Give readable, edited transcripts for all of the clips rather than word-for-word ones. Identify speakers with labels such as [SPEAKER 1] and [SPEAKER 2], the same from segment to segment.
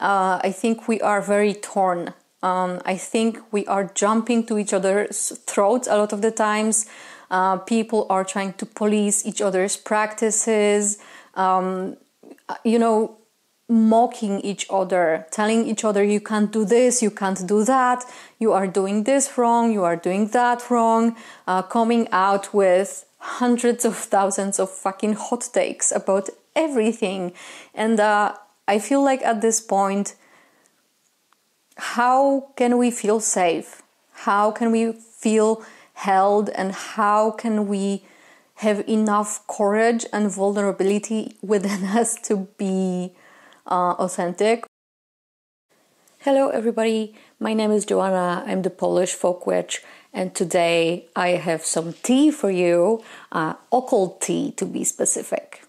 [SPEAKER 1] I think we are very torn. I think we are jumping to each other's throats a lot of the times. People are trying to police each other's practices, mocking each other, telling each other you can't do this, you can't do that, you are doing this wrong, you are doing that wrong, coming out with hundreds of thousands of fucking hot takes about everything. And I feel like at this point, how can we feel safe? How can we feel held? And how can we have enough courage and vulnerability within us to be authentic? Hello everybody, my name is Joanna, I'm the Polish folk witch, and today I have some tea for you, occult tea to be specific.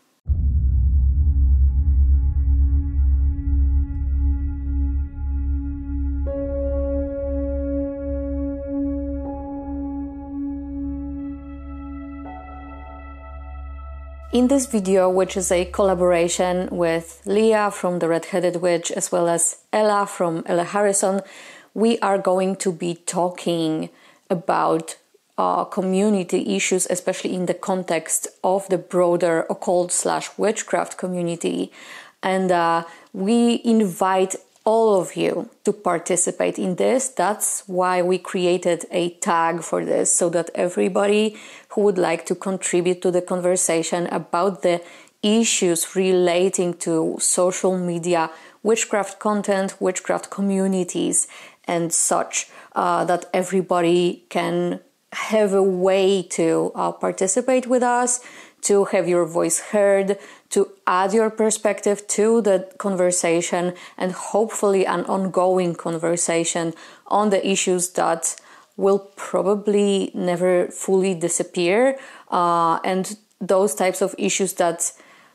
[SPEAKER 1] In this video, which is a collaboration with Leah from The Red-Headed Witch as well as Ella from Ella Harrison, we are going to be talking about community issues, especially in the context of the broader occult/witchcraft community. And we invite all of you to participate in this. That's why we created a tag for this, so that everybody who would like to contribute to the conversation about the issues relating to social media, witchcraft content, witchcraft communities and such, that everybody can have a way to participate with us, to have your voice heard, to add your perspective to the conversation, and hopefully an ongoing conversation on the issues that will probably never fully disappear, and those types of issues that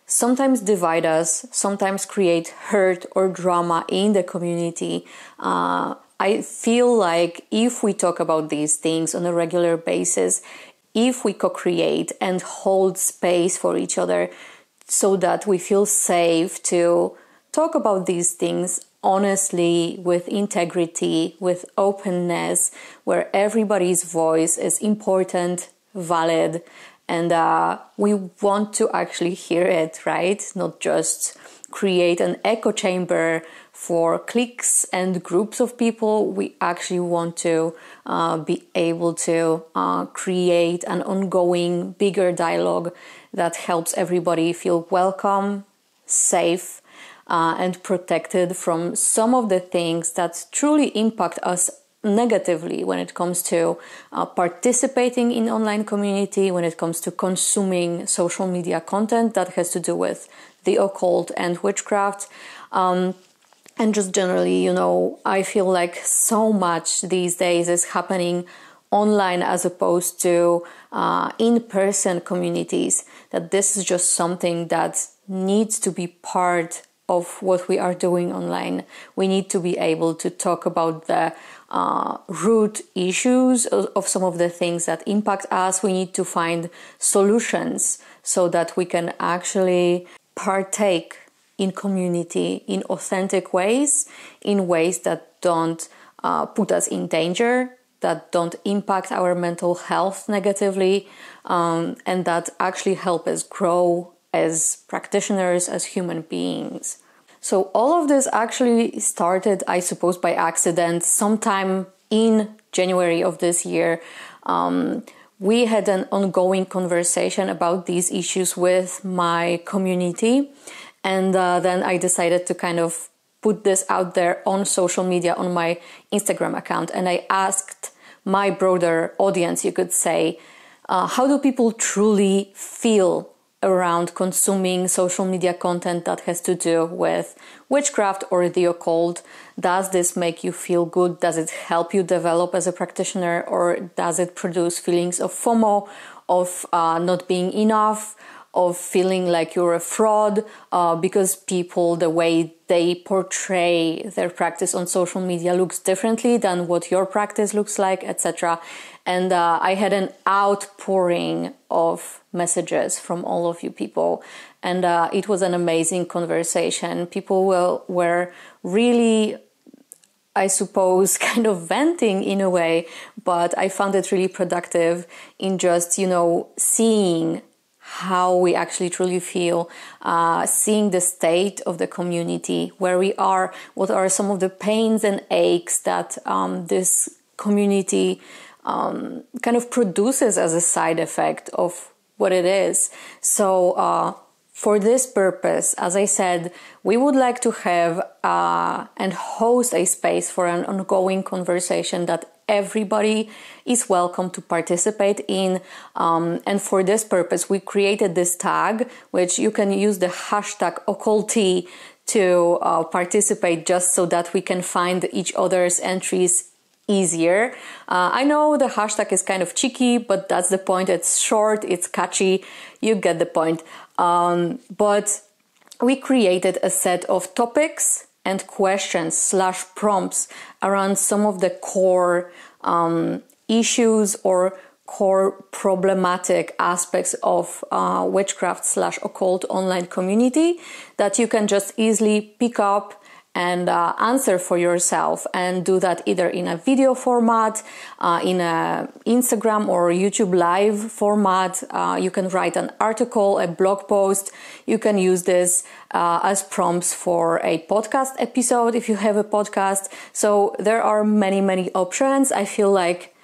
[SPEAKER 1] sometimes divide us, sometimes create hurt or drama in the community. I feel like if we talk about these things on a regular basis, if we co-create and hold space for each other so that we feel safe to talk about these things honestly, with integrity, with openness, where everybody's voice is important, valid, and we want to actually hear it, right? Not just create an echo chamber for cliques and groups of people. We actually want to be able to create an ongoing, bigger dialogue that helps everybody feel welcome, safe, and protected from some of the things that truly impact us negatively when it comes to participating in online community, when it comes to consuming social media content that has to do with the occult and witchcraft. And just generally, I feel like so much these days is happening online as opposed to in-person communities, that this is just something that needs to be part of what we are doing online. We need to be able to talk about the root issues of some of the things that impact us. We need to find solutions so that we can actually partake in community in authentic ways, in ways that don't put us in danger, that don't impact our mental health negatively, and that actually help us grow as practitioners, as human beings. So all of this actually started, I suppose, by accident. Sometime in January of this year, we had an ongoing conversation about these issues with my community. And then I decided to kind of put this out there on social media, on my Instagram account. And I asked my broader audience, you could say, how do people truly feel around consuming social media content that has to do with witchcraft or the occult? Does this make you feel good? Does it help you develop as a practitioner? Or does it produce feelings of FOMO, of not being enough, of feeling like you're a fraud because people, the way they portray their practice on social media looks differently than what your practice looks like, etc. And I had an outpouring of messages from all of you people. And it was an amazing conversation. People were really, I suppose, kind of venting in a way, but I found it really productive in just, seeing how we actually truly feel, seeing the state of the community, where we are, what are some of the pains and aches that this community kind of produces as a side effect of what it is. So for this purpose, as I said, we would like to have and host a space for an ongoing conversation that everybody is welcome to participate in. And for this purpose, we created this tag, which you can use the hashtag occulty to participate, just so that we can find each other's entries easier. I know the hashtag is kind of cheeky, but that's the point. It's short, it's catchy, you get the point. But we created a set of topics and questions / prompts around some of the core issues or core problematic aspects of witchcraft / occult online community that you can just easily pick up and answer for yourself, and do that either in a video format, in a Instagram or YouTube live format. You can write an article, a blog post. You can use this as prompts for a podcast episode if you have a podcast. So there are many, many options. I feel like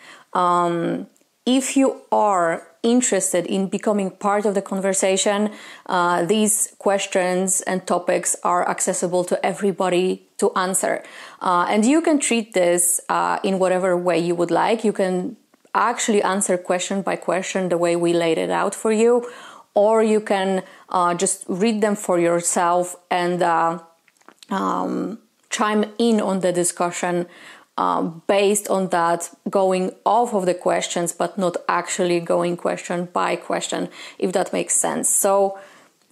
[SPEAKER 1] if you are interested in becoming part of the conversation, these questions and topics are accessible to everybody to answer. And you can treat this in whatever way you would like. You can actually answer question by question the way we laid it out for you, or you can just read them for yourself and chime in on the discussion based on that, going off of the questions, but not actually going question by question, if that makes sense. So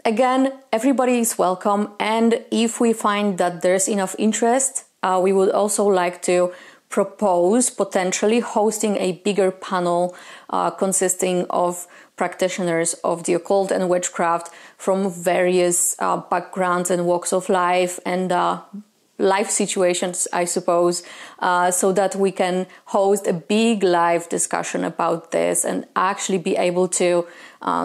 [SPEAKER 1] again, everybody is welcome. And if we find that there's enough interest, we would also like to propose potentially hosting a bigger panel consisting of practitioners of the occult and witchcraft from various backgrounds and walks of life and life situations, I suppose, so that we can host a big live discussion about this and actually be able to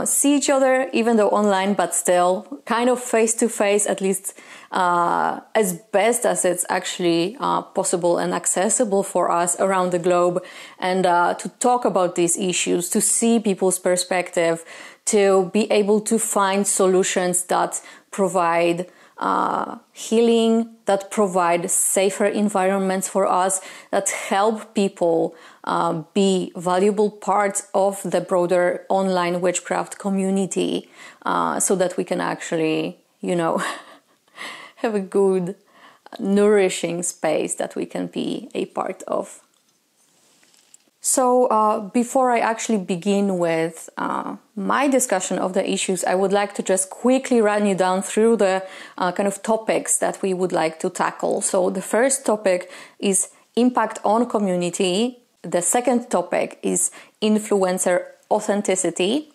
[SPEAKER 1] see each other, even though online, but still kind of face to face, at least as best as it's actually possible and accessible for us around the globe, and to talk about these issues, to see people's perspective, to be able to find solutions that provide healing, that provide safer environments for us, that help people be valuable parts of the broader online witchcraft community, so that we can actually, have a good, nourishing space that we can be a part of. So before I actually begin with my discussion of the issues, I would like to just quickly run you down through the kind of topics that we would like to tackle. So the first topic is impact on community. The second topic is influencer authenticity.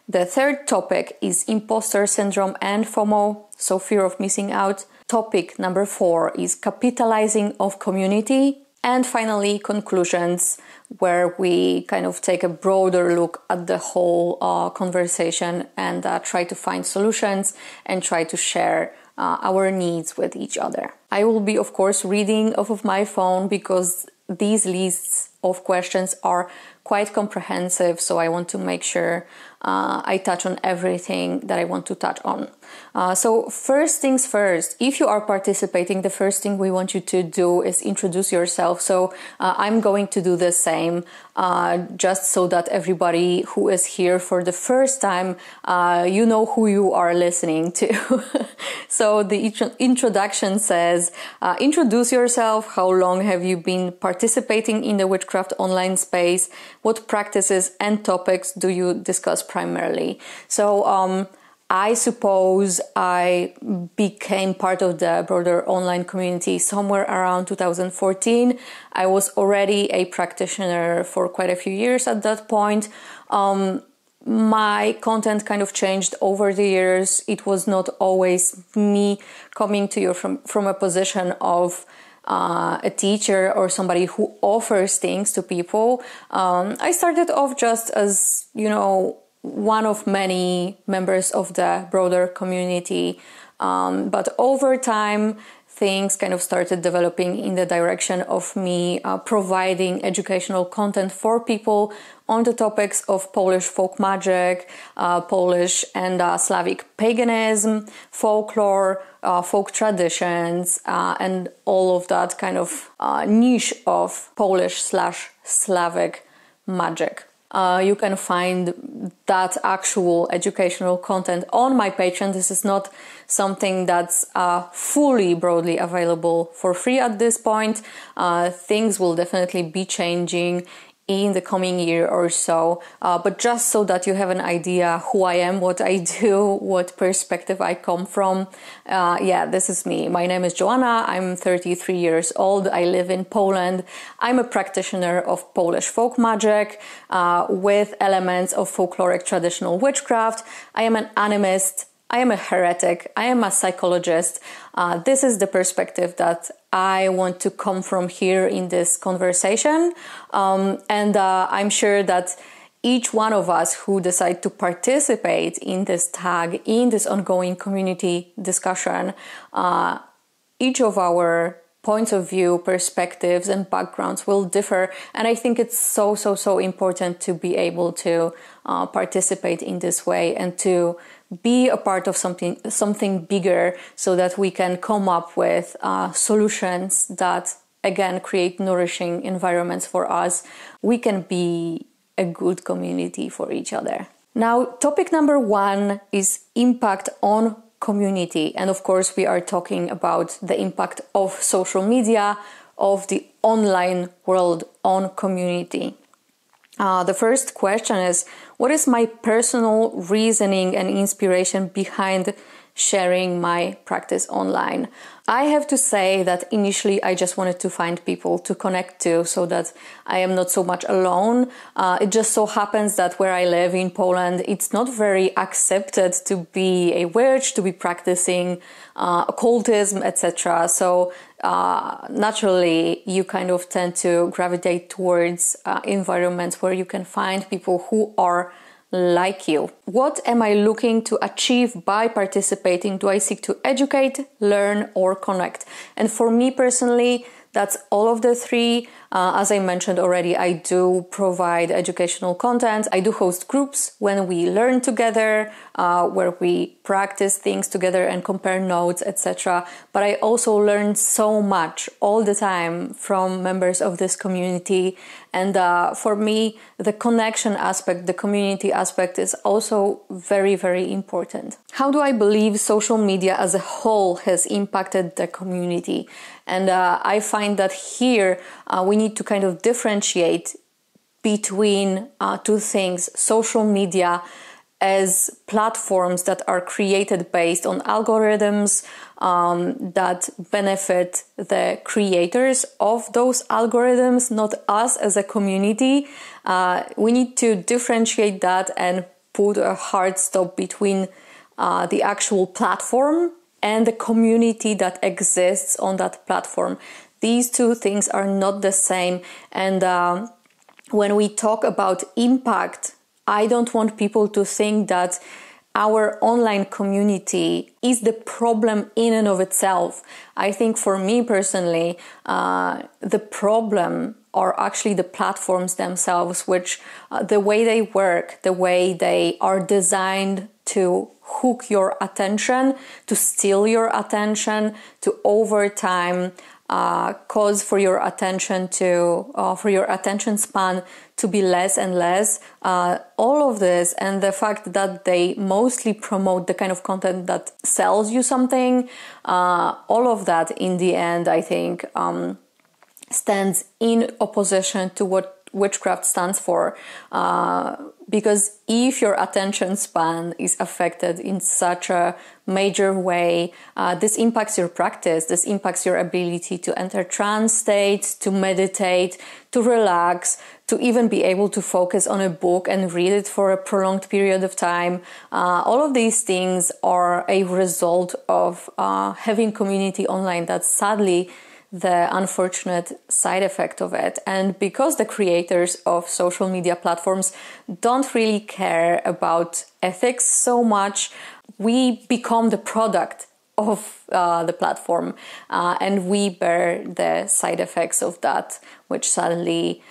[SPEAKER 1] The third topic is imposter syndrome and FOMO, so fear of missing out. Topic number 4 is capitalizing of community. And finally, conclusions, where we kind of take a broader look at the whole conversation and try to find solutions and try to share our needs with each other. I will be, of course, reading off of my phone because these lists of questions are quite comprehensive, so I want to make sure I touch on everything that I want to touch on. So first things first, if you are participating, the first thing we want you to do is introduce yourself. So I'm going to do the same, just so that everybody who is here for the first time, you know who you are listening to. So the introduction says, introduce yourself, how long have you been participating in the witchcraft online space? What practices and topics do you discuss primarily? So I suppose I became part of the broader online community somewhere around 2014. I was already a practitioner for quite a few years at that point. My content kind of changed over the years. It was not always me coming to you from a position of a teacher or somebody who offers things to people. I started off just as, one of many members of the broader community. But over time, things kind of started developing in the direction of me providing educational content for people on the topics of Polish folk magic, Polish and Slavic paganism, folklore, folk traditions, and all of that kind of niche of Polish/Slavic magic. You can find that actual educational content on my Patreon. This is not something that's fully broadly available for free at this point. Things will definitely be changing in the coming year or so, but just so that you have an idea who I am, what I do, what perspective I come from. This is me. My name is Joanna. I'm 33 years old. I live in Poland. I'm a practitioner of Polish folk magic with elements of folkloric traditional witchcraft. I am an animist. I am a heretic. I am a psychologist. This is the perspective that I want to come from here in this conversation. And I'm sure that each one of us who decide to participate in this tag, in this ongoing community discussion, each of our points of view, perspectives, and backgrounds will differ. And I think it's so important to be able to participate in this way and to be a part of something bigger so that we can come up with solutions that, again, create nourishing environments for us. We can be a good community for each other. Now, topic number 1 is impact on community. And of course, we are talking about the impact of social media, of the online world on community. The first question is, what is my personal reasoning and inspiration behind sharing my practice online? I have to say that initially I just wanted to find people to connect to so that I am not so much alone. It just so happens that where I live in Poland, it's not very accepted to be a witch, to be practicing occultism, etc. So naturally, you kind of tend to gravitate towards environments where you can find people who are like you. What am I looking to achieve by participating? Do I seek to educate, learn, or connect? And for me personally, that's all of the three. As I mentioned already, I do provide educational content. I do host groups when we learn together, where we practice things together and compare notes, etc. But I also learn so much all the time from members of this community. And for me, the connection aspect, the community aspect is also very important. How do I believe social media as a whole has impacted the community? And I find that here we need to kind of differentiate between two things. Social media as platforms that are created based on algorithms that benefit the creators of those algorithms, not us as a community. We need to differentiate that and put a hard stop between the actual platform and the community that exists on that platform. These two things are not the same. And when we talk about impact, I don't want people to think that our online community is the problem in and of itself. I think for me personally, the problem are actually the platforms themselves, which the way they work, the way they are designed to hook your attention, to steal your attention, to over time cause for your attention span to be less and less. All of this and the fact that they mostly promote the kind of content that sells you something, all of that in the end, I think, stands in opposition to what witchcraft stands for, because if your attention span is affected in such a major way, this impacts your practice, this impacts your ability to enter trance states, to meditate, to relax, to even be able to focus on a book and read it for a prolonged period of time. All of these things are a result of having community online. That's sadly the unfortunate side effect of it. And because the creators of social media platforms don't really care about ethics so much, we become the product of the platform, and we bear the side effects of that, which suddenly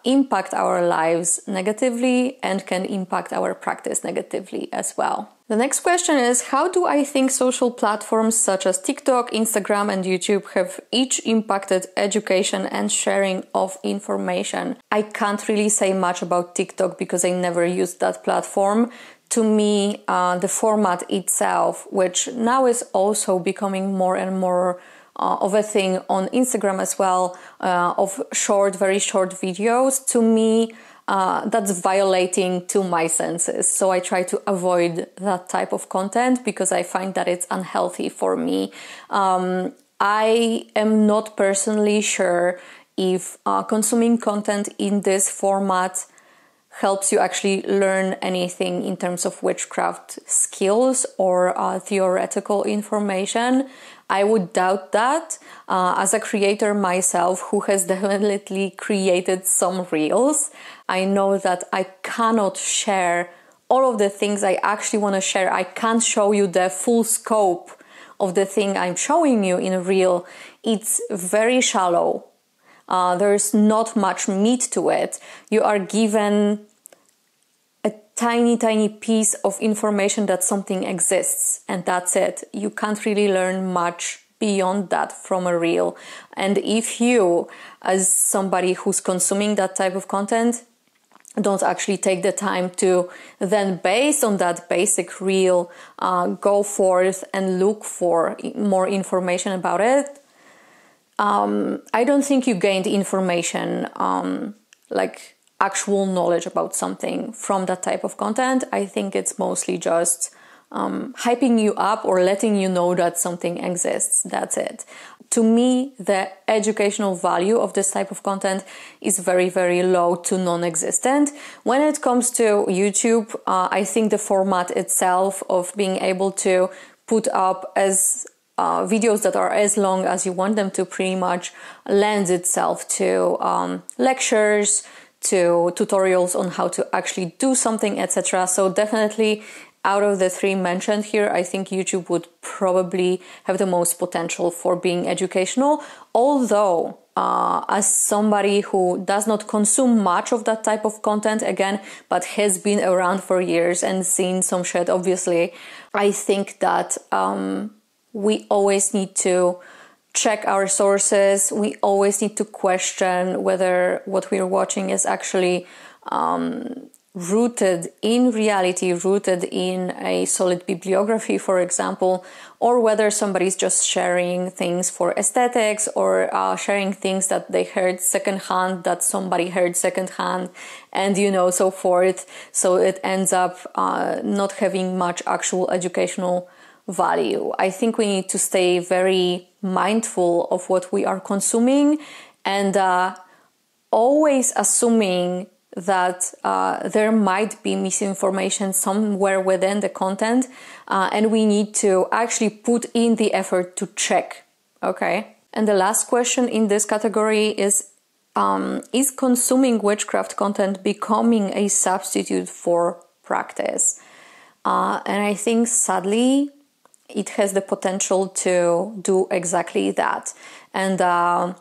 [SPEAKER 1] impact our lives negatively and can impact our practice negatively as well. The next question is, how do I think social platforms such as TikTok, Instagram, and YouTube have each impacted education and sharing of information? I can't really say much about TikTok because I never used that platform. To me, the format itself, which now is also becoming more and more of a thing on Instagram as well, of very short videos, to me, that's violating to my senses. So I try to avoid that type of content because I find that it's unhealthy for me. I am not personally sure if consuming content in this format helps you actually learn anything in terms of witchcraft skills or theoretical information. I would doubt that. As a creator myself who has definitely created some reels, I know that I cannot share all of the things I actually want to share. I can't show you the full scope of the thing I'm showing you in a reel. It's very shallow. There's not much meat to it. You are given a tiny piece of information that something exists, and that's it. You can't really learn much beyond that from a reel. And if you, as somebody who's consuming that type of content, don't actually take the time to then, based on that basic reel, go forth and look for more information about it, I don't think you gained information, like actual knowledge about something from that type of content. I think it's mostly just hyping you up or letting you know that something exists. That's it. To me, the educational value of this type of content is very, very low to non-existent. When it comes to YouTube, I think the format itself of being able to put up as videos that are as long as you want them to pretty much lends itself to lectures, to tutorials on how to actually do something, etc. So definitely out of the three mentioned here, I think YouTube would probably have the most potential for being educational. Although, as somebody who does not consume much of that type of content, again, but has been around for years and seen some shit, obviously, I think that we always need to check our sources. We always need to question whether what we're watching is actually rooted in reality, rooted in a solid bibliography, for example, or whether somebody's just sharing things for aesthetics or sharing things that they heard secondhand, that somebody heard secondhand, and so forth. So it ends up not having much actual educational value. I think we need to stay very mindful of what we are consuming and always assuming that there might be misinformation somewhere within the content, and we need to actually put in the effort to check. Okay. And the last question in this category is consuming witchcraft content becoming a substitute for practice? And I think sadly it has the potential to do exactly that. And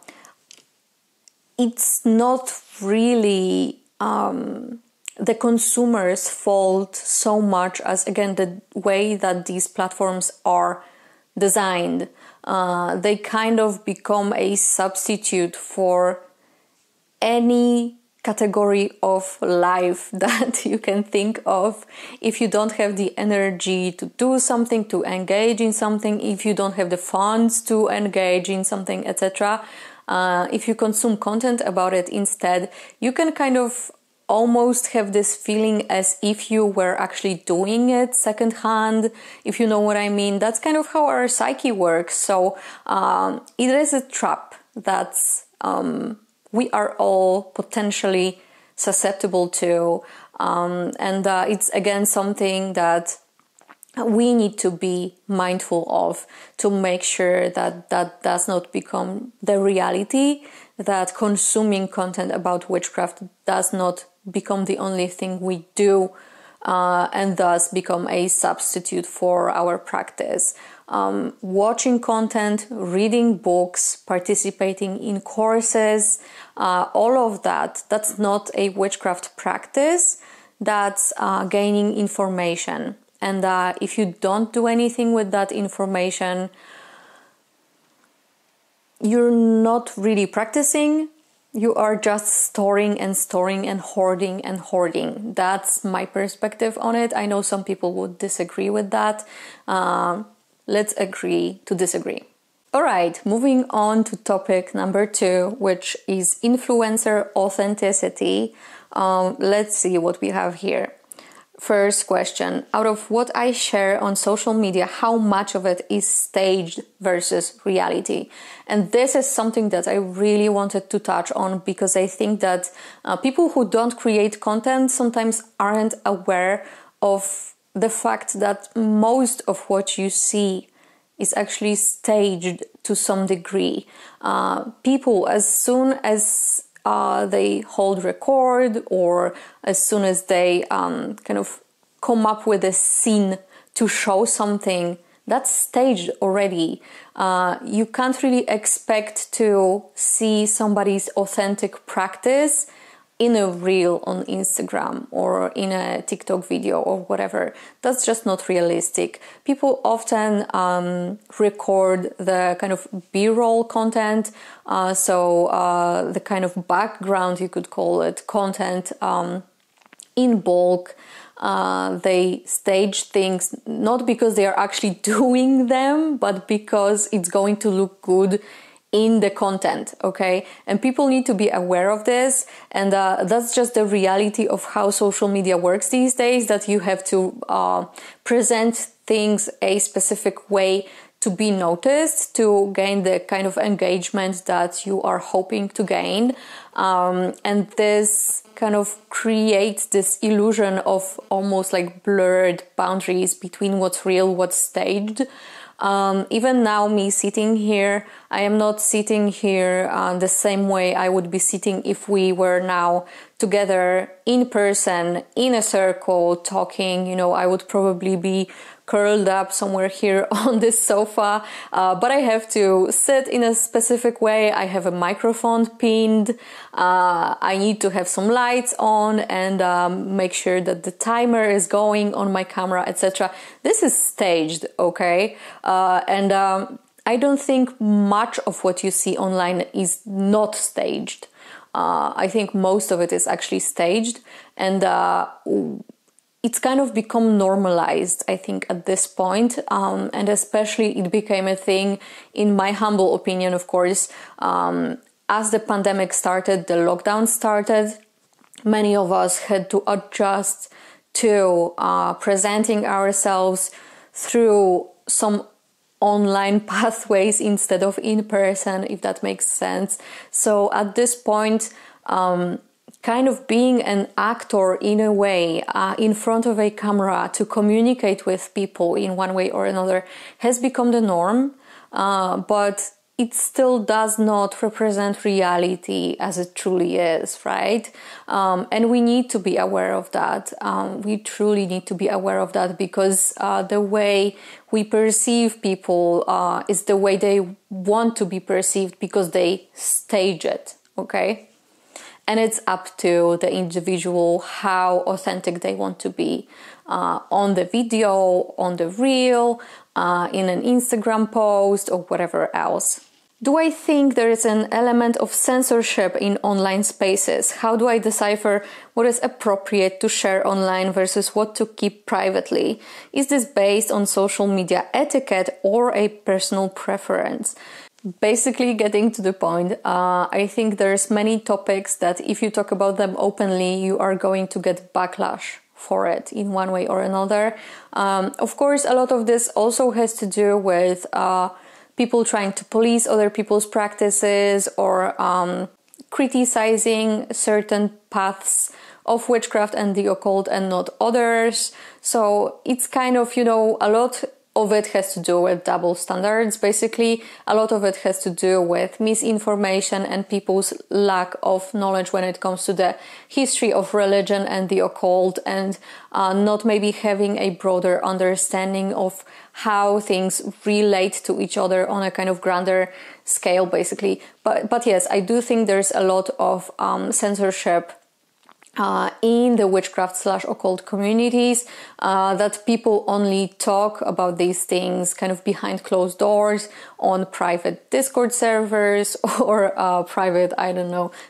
[SPEAKER 1] it's not really the consumer's fault so much as, again, the way that these platforms are designed. They kind of become a substitute for any category of life that you can think of. If you don't have the energy to do something, to engage in something, if you don't have the funds to engage in something, etc., if you consume content about it instead, you can kind of almost have this feeling as if you were actually doing it secondhand, if you know what I mean. That's kind of how our psyche works. So it is a trap that's we are all potentially susceptible to, and it's again something that we need to be mindful of to make sure that that does not become the reality, that consuming content about witchcraft does not become the only thing we do, and thus become a substitute for our practice. Watching content, reading books, participating in courses, all of that's not a witchcraft practice, that's gaining information. And if you don't do anything with that information, you're not really practicing. You are just storing and storing and hoarding and hoarding. That's my perspective on it. I know some people would disagree with that. Let's agree to disagree. All right, moving on to topic number 2, which is influencer authenticity. Let's see what we have here. First question, out of what I share on social media, how much of it is staged versus reality? And this is something that I really wanted to touch on, because I think that people who don't create content sometimes aren't aware of the fact that most of what you see is actually staged to some degree. People, as soon as they hold record, or as soon as they kind of come up with a scene to show something, that's staged already. You can't really expect to see somebody's authentic practice in a reel on Instagram or in a TikTok video or whatever. That's just not realistic. People often record the kind of B-roll content, so the kind of background, you could call it, content in bulk. They stage things not because they are actually doing them, but because it's going to look good in the content, okay? And people need to be aware of this, and that's just the reality of how social media works these days, that you have to present things a specific way to be noticed, to gain the kind of engagement that you are hoping to gain. And this kind of creates this illusion of almost like blurred boundaries between what's real, what's staged. Even now, me sitting here, I am not sitting here the same way I would be sitting if we were now together in person, in a circle, talking. You know, I would probably be curled up somewhere here on this sofa, but I have to sit in a specific way. I have a microphone pinned. I need to have some lights on and make sure that the timer is going on my camera, etc. This is staged, okay? And I don't think much of what you see online is not staged. I think most of it is actually staged, and it's kind of become normalized, I think, at this point. And especially it became a thing, in my humble opinion, of course, as the pandemic started, the lockdown started, many of us had to adjust to presenting ourselves through some online pathways instead of in person, if that makes sense. So at this point, kind of being an actor in a way, in front of a camera to communicate with people in one way or another has become the norm, but it still does not represent reality as it truly is, right? And we need to be aware of that. We truly need to be aware of that, because the way we perceive people is the way they want to be perceived, because they stage it, okay? And it's up to the individual how authentic they want to be on the video, on the reel, in an Instagram post, or whatever else. Do I think there is an element of censorship in online spaces? How do I decipher what is appropriate to share online versus what to keep privately? Is this based on social media etiquette or a personal preference? basically getting to the point, I think there's many topics that if you talk about them openly, you are going to get backlash for it in one way or another. Of course, a lot of this also has to do with people trying to police other people's practices or criticizing certain paths of witchcraft and the occult and not others. So it's kind of, a lot of it has to do with double standards, basically. A lot of it has to do with misinformation and people's lack of knowledge when it comes to the history of religion and the occult, and not maybe having a broader understanding of how things relate to each other on a kind of grander scale, basically. But yes, I do think there's a lot of censorship in the witchcraft/occult communities, that people only talk about these things kind of behind closed doors on private Discord servers or private,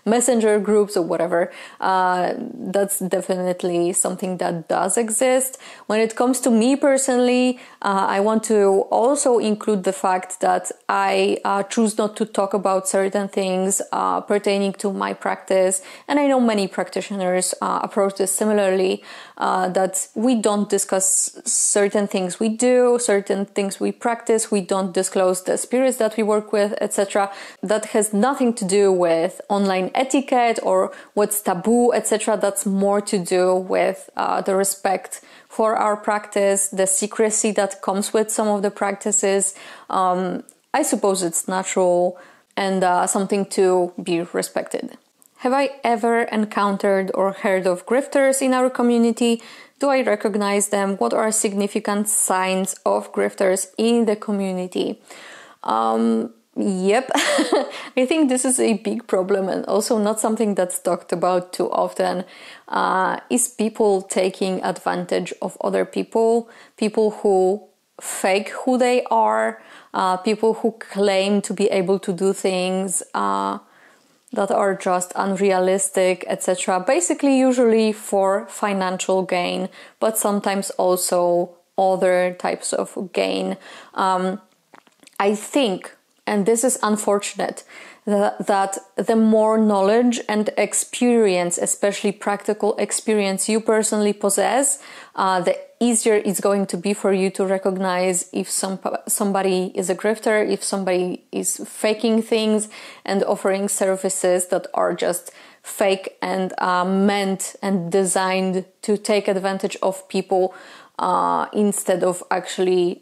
[SPEAKER 1] messenger groups or whatever. That's definitely something that does exist. When it comes to me personally, I want to also include the fact that I choose not to talk about certain things pertaining to my practice, and I know many practitioners approach this similarly, that we don't discuss certain things we do, certain things we practice, we don't disclose the spirits that we work with, etc. That has nothing to do with online etiquette or what's taboo, etc. That's more to do with the respect for our practice, the secrecy that comes with some of the practices. I suppose it's natural and something to be respected. Have I ever encountered or heard of grifters in our community? Do I recognize them? What are significant signs of grifters in the community? Yep, I think this is a big problem and also not something that's talked about too often, is people taking advantage of other people who fake who they are, people who claim to be able to do things that are just unrealistic, etc. Basically, usually for financial gain, but sometimes also other types of gain. I think, and this is unfortunate, that the more knowledge and experience, especially practical experience, you personally possess, the easier it's going to be for you to recognize if somebody is a grifter, if somebody is faking things and offering services that are just fake and meant and designed to take advantage of people instead of actually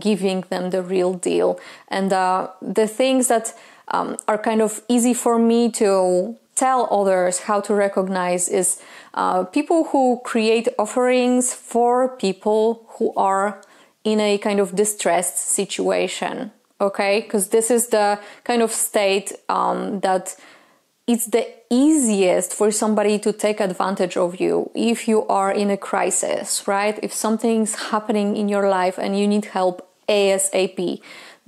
[SPEAKER 1] giving them the real deal. And the things that are kind of easy for me to tell others how to recognize is people who create offerings for people who are in a kind of distressed situation, okay? Because this is the kind of state that it's the easiest for somebody to take advantage of you if you are in a crisis, right? If something's happening in your life and you need help ASAP,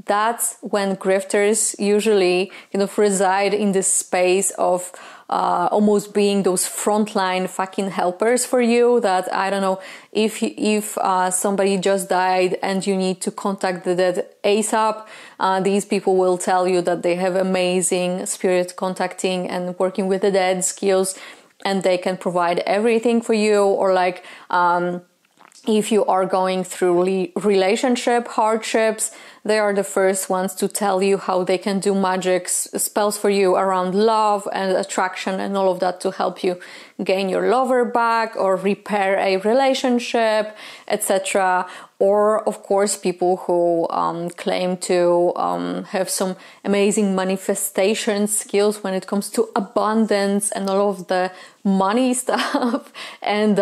[SPEAKER 1] that's when grifters usually reside in this space of almost being those frontline fucking helpers for you. That, I don't know, if somebody just died and you need to contact the dead ASAP, these people will tell you that they have amazing spirit contacting and working with the dead skills, and they can provide everything for you. Or like if you are going through relationship hardships, they are the first ones to tell you how they can do magic spells for you around love and attraction and all of that to help you gain your lover back or repair a relationship, etc. Or, of course, people who claim to have some amazing manifestation skills when it comes to abundance and all of the money stuff. And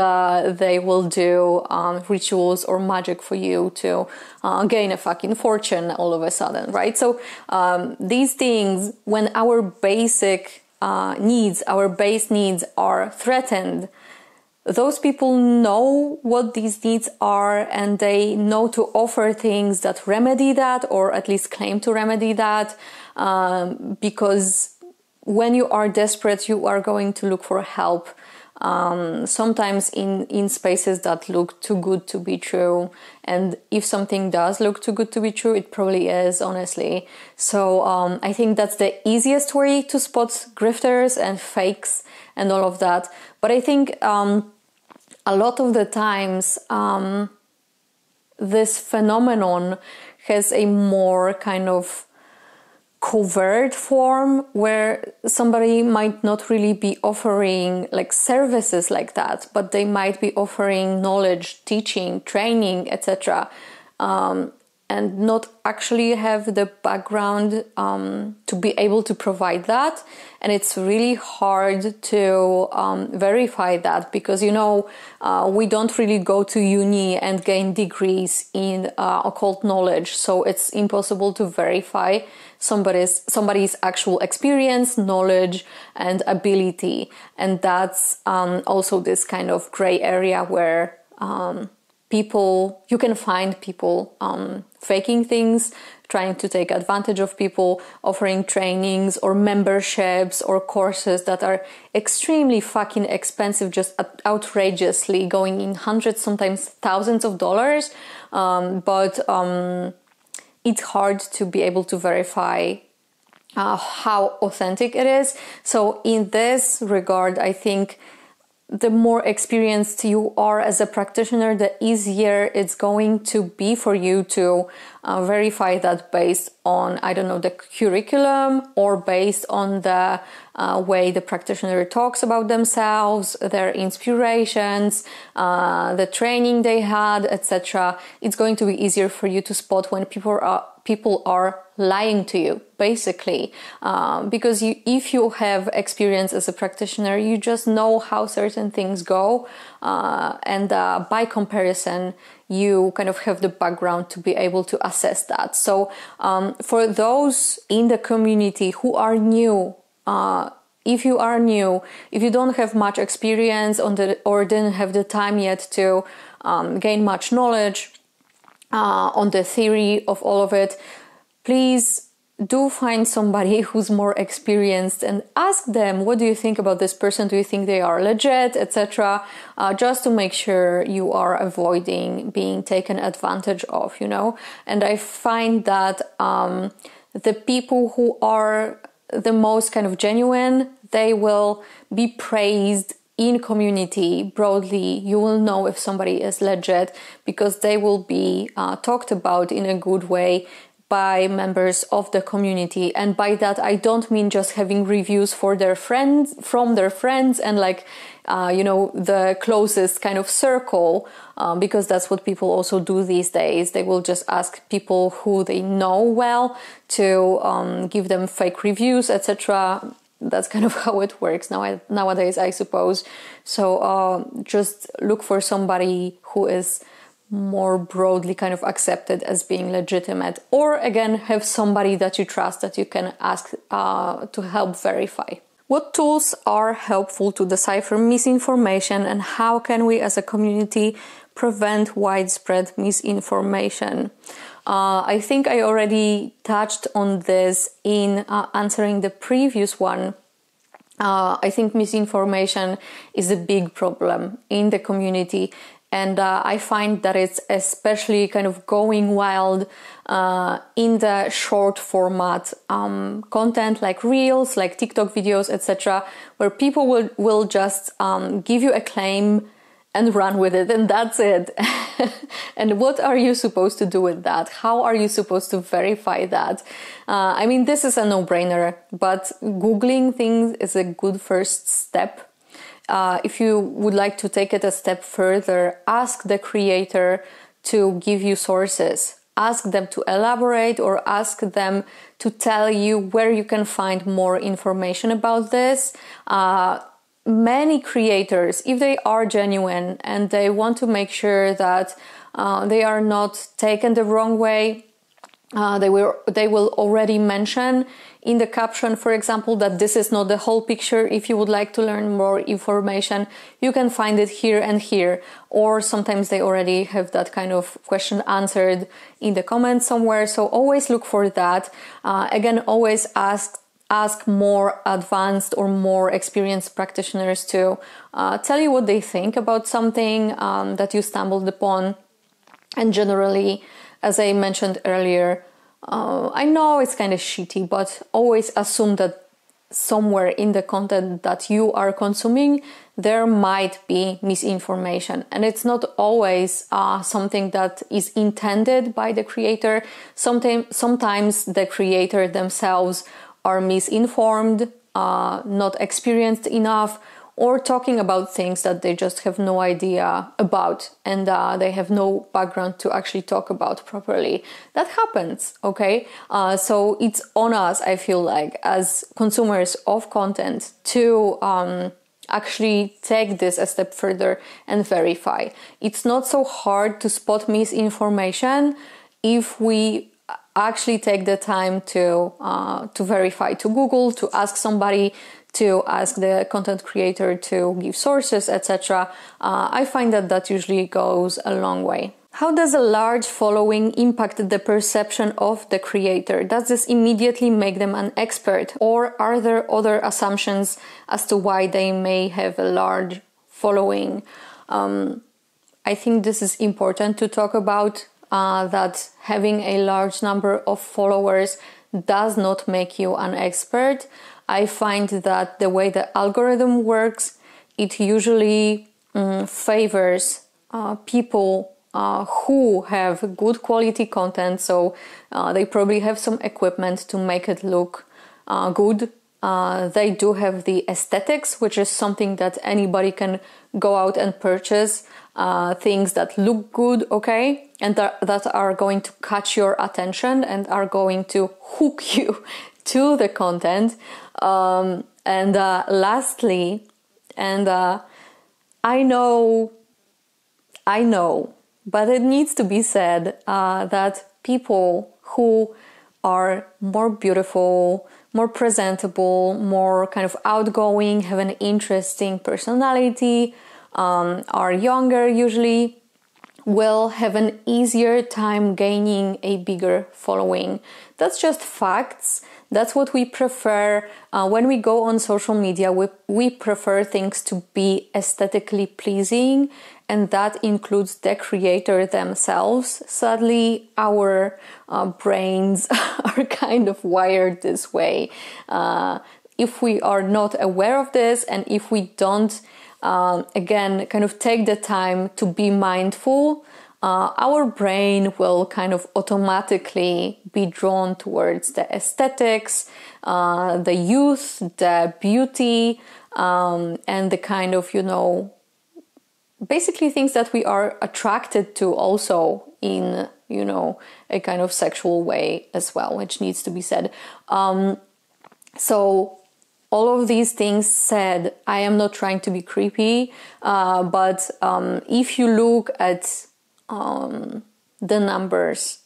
[SPEAKER 1] they will do rituals or magic for you to gain a fucking fortune all of a sudden, right? So these things, when our basic needs, our base needs are threatened, those people know what these needs are, and they know to offer things that remedy that, or at least claim to remedy that, because when you are desperate, you are going to look for help sometimes in spaces that look too good to be true. And if something does look too good to be true, it probably is, honestly. So I think that's the easiest way to spot grifters and fakes and all of that. But I think a lot of the times this phenomenon has a more kind of covert form where somebody might not really be offering like services like that, but they might be offering knowledge, teaching, training, etc. And not actually have the background to be able to provide that. And it's really hard to verify that because, you know, we don't really go to uni and gain degrees in occult knowledge. So it's impossible to verify somebody's actual experience, knowledge, and ability. And that's also this kind of gray area where you can find people faking things, trying to take advantage of people, offering trainings or memberships or courses that are extremely fucking expensive, just outrageously going in hundreds, sometimes thousands of dollars. But it's hard to be able to verify how authentic it is. So in this regard, I think the more experienced you are as a practitioner, the easier it's going to be for you to verify that based on, I don't know, the curriculum or based on the way the practitioner talks about themselves, their inspirations, the training they had, etc. It's going to be easier for you to spot when people are lying to you, basically, because if you have experience as a practitioner, you just know how certain things go, and by comparison, you kind of have the background to be able to assess that. So for those in the community who are new, if you are new, if you don't have much experience or didn't have the time yet to gain much knowledge on the theory of all of it, please do find somebody who's more experienced and ask them, what do you think about this person? Do you think they are legit, etc.? Just to make sure you are avoiding being taken advantage of, you know? And I find that the people who are the most kind of genuine, they will be praised in community broadly. You will know if somebody is legit because they will be talked about in a good way by members of the community. And by that, I don't mean just having reviews from their friends and like, the closest kind of circle, because that's what people also do these days. They will just ask people who they know well to give them fake reviews, etc. That's kind of how it works nowadays, I suppose. So just look for somebody who is more broadly kind of accepted as being legitimate, or again have somebody that you trust that you can ask to help verify. What tools are helpful to decipher misinformation, and how can we as a community prevent widespread misinformation? I think I already touched on this in answering the previous one. I think misinformation is a big problem in the community. And I find that it's especially kind of going wild in the short format content like Reels, like TikTok videos, etc., where people will just give you a claim and run with it, and that's it. And what are you supposed to do with that? How are you supposed to verify that? I mean, this is a no-brainer, but Googling things is a good first step. If you would like to take it a step further, ask the creator to give you sources. Ask them to elaborate, or ask them to tell you where you can find more information about this. Many creators, if they are genuine and they want to make sure that they are not taken the wrong way, they will already mention in the caption, for example, that this is not the whole picture. If you would like to learn more information, you can find it here and here. Or sometimes they already have that kind of question answered in the comments somewhere. So always look for that. Again, always ask ask more advanced or more experienced practitioners to tell you what they think about something that you stumbled upon. And generally, as I mentioned earlier, I know it's kind of shitty, but always assume that somewhere in the content that you are consuming, there might be misinformation. And it's not always something that is intended by the creator. Sometimes the creator themselves are misinformed, not experienced enough, or talking about things that they just have no idea about, and they have no background to actually talk about properly. That happens, okay? So it's on us, I feel like, as consumers of content to actually take this a step further and verify. It's not so hard to spot misinformation if we actually take the time to verify, to Google, to ask somebody, to ask the content creator to give sources, etc. I find that usually goes a long way. How does a large following impact the perception of the creator? Does this immediately make them an expert, or are there other assumptions as to why they may have a large following? I think this is important to talk about, that having a large number of followers does not make you an expert. I find that the way the algorithm works, it usually favors people who have good quality content, so they probably have some equipment to make it look good. They do have the aesthetics, which is something that anybody can go out and purchase, things that look good, okay, and that are going to catch your attention and are going to hook you to the content. And lastly, and I know, but it needs to be said that people who are more beautiful, more presentable, more kind of outgoing, have an interesting personality, are younger usually, will have an easier time gaining a bigger following. That's just facts. That's what we prefer. When we go on social media, we prefer things to be aesthetically pleasing, and that includes the creator themselves. Sadly, our brains are kind of wired this way. If we are not aware of this, and if we don't, again, kind of take the time to be mindful, our brain will kind of automatically be drawn towards the aesthetics, the youth, the beauty, and the kind of, basically things that we are attracted to also in, a kind of sexual way as well, which needs to be said. So all of these things said, I am not trying to be creepy, but if you look at the numbers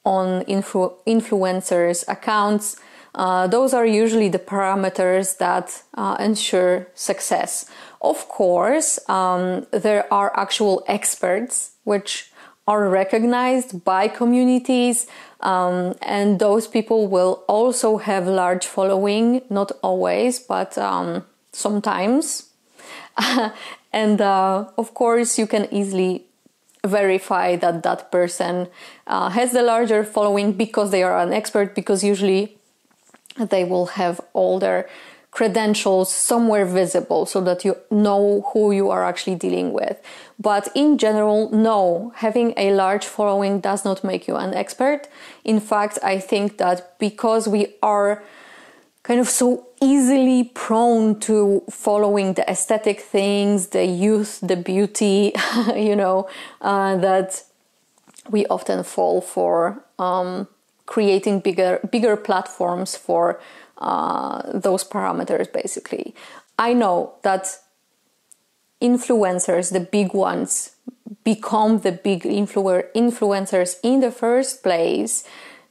[SPEAKER 1] on influencers' accounts, those are usually the parameters that ensure success. Of course, there are actual experts which are recognized by communities, and those people will also have large following, not always, but sometimes. And of course, you can easily verify that person has the larger following because they are an expert, because usually they will have all their credentials somewhere visible so that you know who you are actually dealing with. But in general, no, having a large following does not make you an expert. In fact, I think that because we are kind of so easily prone to following the aesthetic things, the youth, the beauty, that we often fall for creating bigger platforms for those parameters, basically. I know that influencers, the big ones, become the big influencers in the first place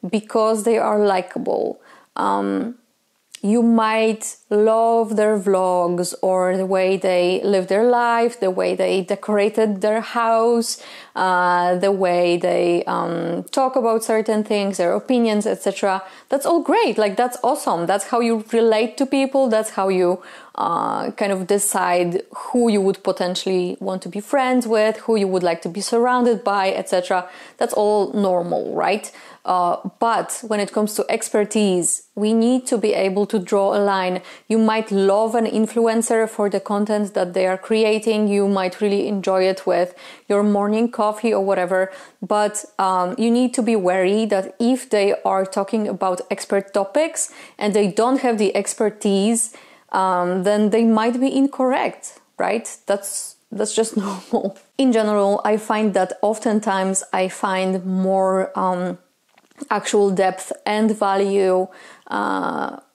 [SPEAKER 1] because they are likable. You might love their vlogs or the way they live their life, the way they decorated their house, the way they talk about certain things, their opinions, etc. That's all great. Like, that's awesome. That's how you relate to people. That's how you kind of decide who you would potentially want to be friends with, who you would like to be surrounded by, etc. That's all normal, right? But when it comes to expertise, we need to be able to draw a line. You might love an influencer for the content that they are creating. You might really enjoy it with your morning coffee or whatever. But you need to be wary that if they are talking about expert topics and they don't have the expertise, then they might be incorrect, right? That's just normal. In general, I find that oftentimes I find more actual depth and value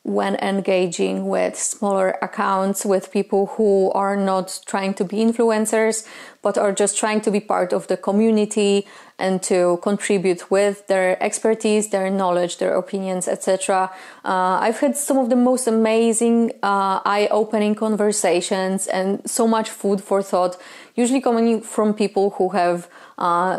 [SPEAKER 1] when engaging with smaller accounts, with people who are not trying to be influencers, but are just trying to be part of the community and to contribute with their expertise, their knowledge, their opinions, etc. I've had some of the most amazing, eye-opening conversations and so much food for thought, usually coming from people who have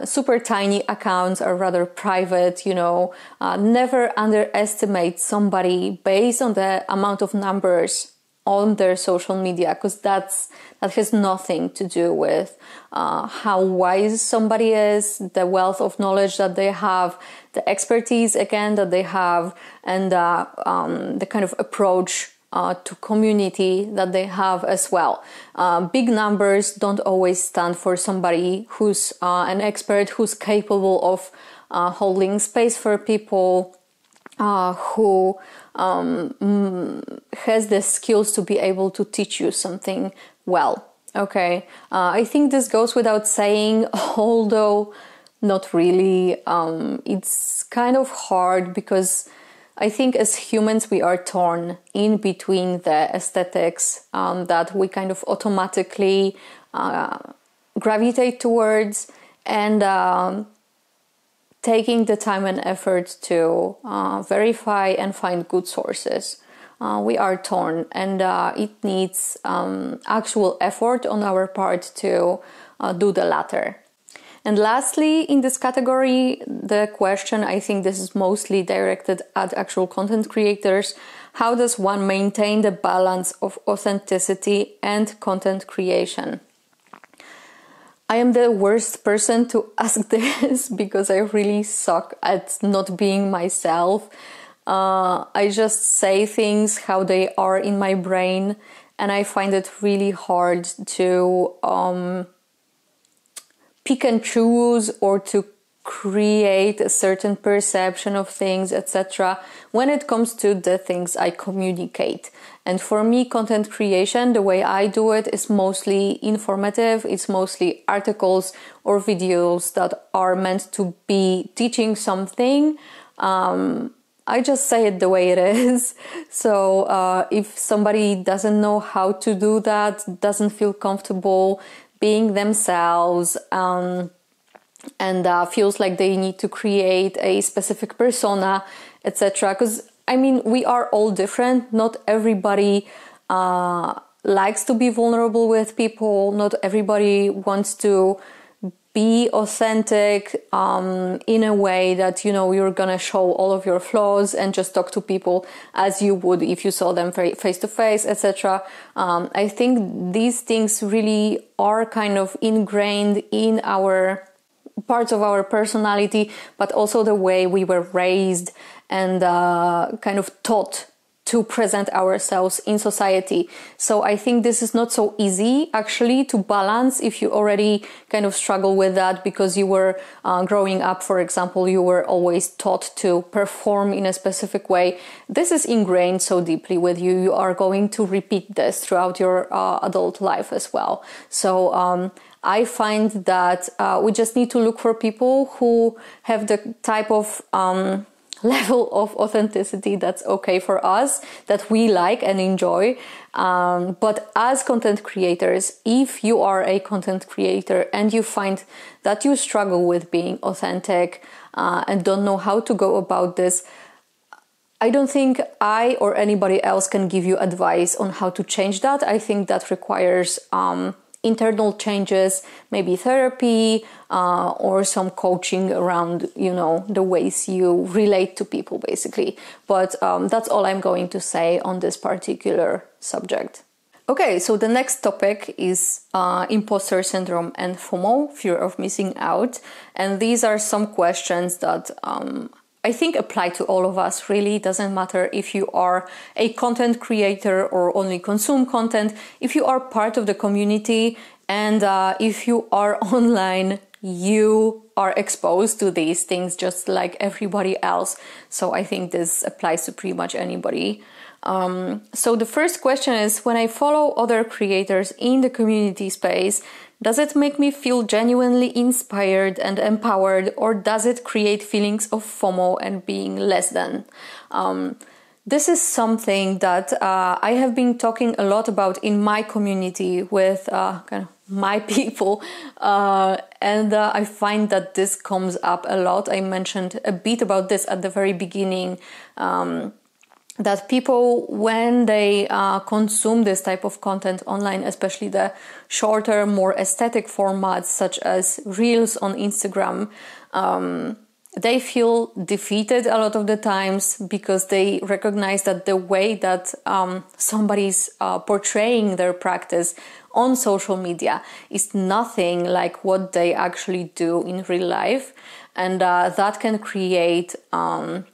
[SPEAKER 1] super tiny accounts, are rather private, never underestimate somebody based on the amount of numbers on their social media, because that has nothing to do with how wise somebody is, the wealth of knowledge that they have, the expertise again that they have, and the kind of approach to community that they have as well. Big numbers don't always stand for somebody who's an expert, who's capable of holding space for people, who has the skills to be able to teach you something well. Okay, I think this goes without saying, although not really. It's kind of hard because I think as humans we are torn in between the aesthetics that we kind of automatically gravitate towards, and taking the time and effort to verify and find good sources. We are torn, and it needs actual effort on our part to do the latter. And lastly, in this category, the question, I think this is mostly directed at actual content creators. How does one maintain the balance of authenticity and content creation? I am the worst person to ask this because I really suck at not being myself. I just say things how they are in my brain, and I find it really hard to pick and choose or to create a certain perception of things, etc. when it comes to the things I communicate. And for me, content creation, the way I do it, is mostly informative. It's mostly articles or videos that are meant to be teaching something. I just say it the way it is. So if somebody doesn't know how to do that, doesn't feel comfortable being themselves, and feels like they need to create a specific persona, etc. Because, I mean, we are all different. Not everybody likes to be vulnerable with people. Not everybody wants to be authentic in a way that, you're gonna show all of your flaws and just talk to people as you would if you saw them face to face, etc. I think these things really are kind of ingrained in our parts of our personality, but also the way we were raised and kind of taught to present ourselves in society. So I think this is not so easy actually to balance if you already kind of struggle with that because you were growing up, for example, you were always taught to perform in a specific way. This is ingrained so deeply with you. You are going to repeat this throughout your adult life as well. So I find that we just need to look for people who have the type of level of authenticity that's okay for us, that we like and enjoy. But as content creators, if you are a content creator and you find that you struggle with being authentic and don't know how to go about this, I don't think I or anybody else can give you advice on how to change that. I think that requires internal changes, maybe therapy or some coaching around, the ways you relate to people, basically. But that's all I'm going to say on this particular subject. Okay, so the next topic is imposter syndrome and FOMO, fear of missing out. And these are some questions that I think apply to all of us, really. It doesn't matter if you are a content creator or only consume content. If you are part of the community and if you are online, you are exposed to these things just like everybody else. So I think this applies to pretty much anybody. So the first question is, when I follow other creators in the community space, does it make me feel genuinely inspired and empowered, or does it create feelings of FOMO and being less than? This is something that I have been talking a lot about in my community with kind of my people, and I find that this comes up a lot. I mentioned a bit about this at the very beginning, that people, when they consume this type of content online, especially the shorter, more aesthetic formats such as Reels on Instagram, they feel defeated a lot of the times because they recognize that the way that somebody's portraying their practice on social media is nothing like what they actually do in real life. And that can create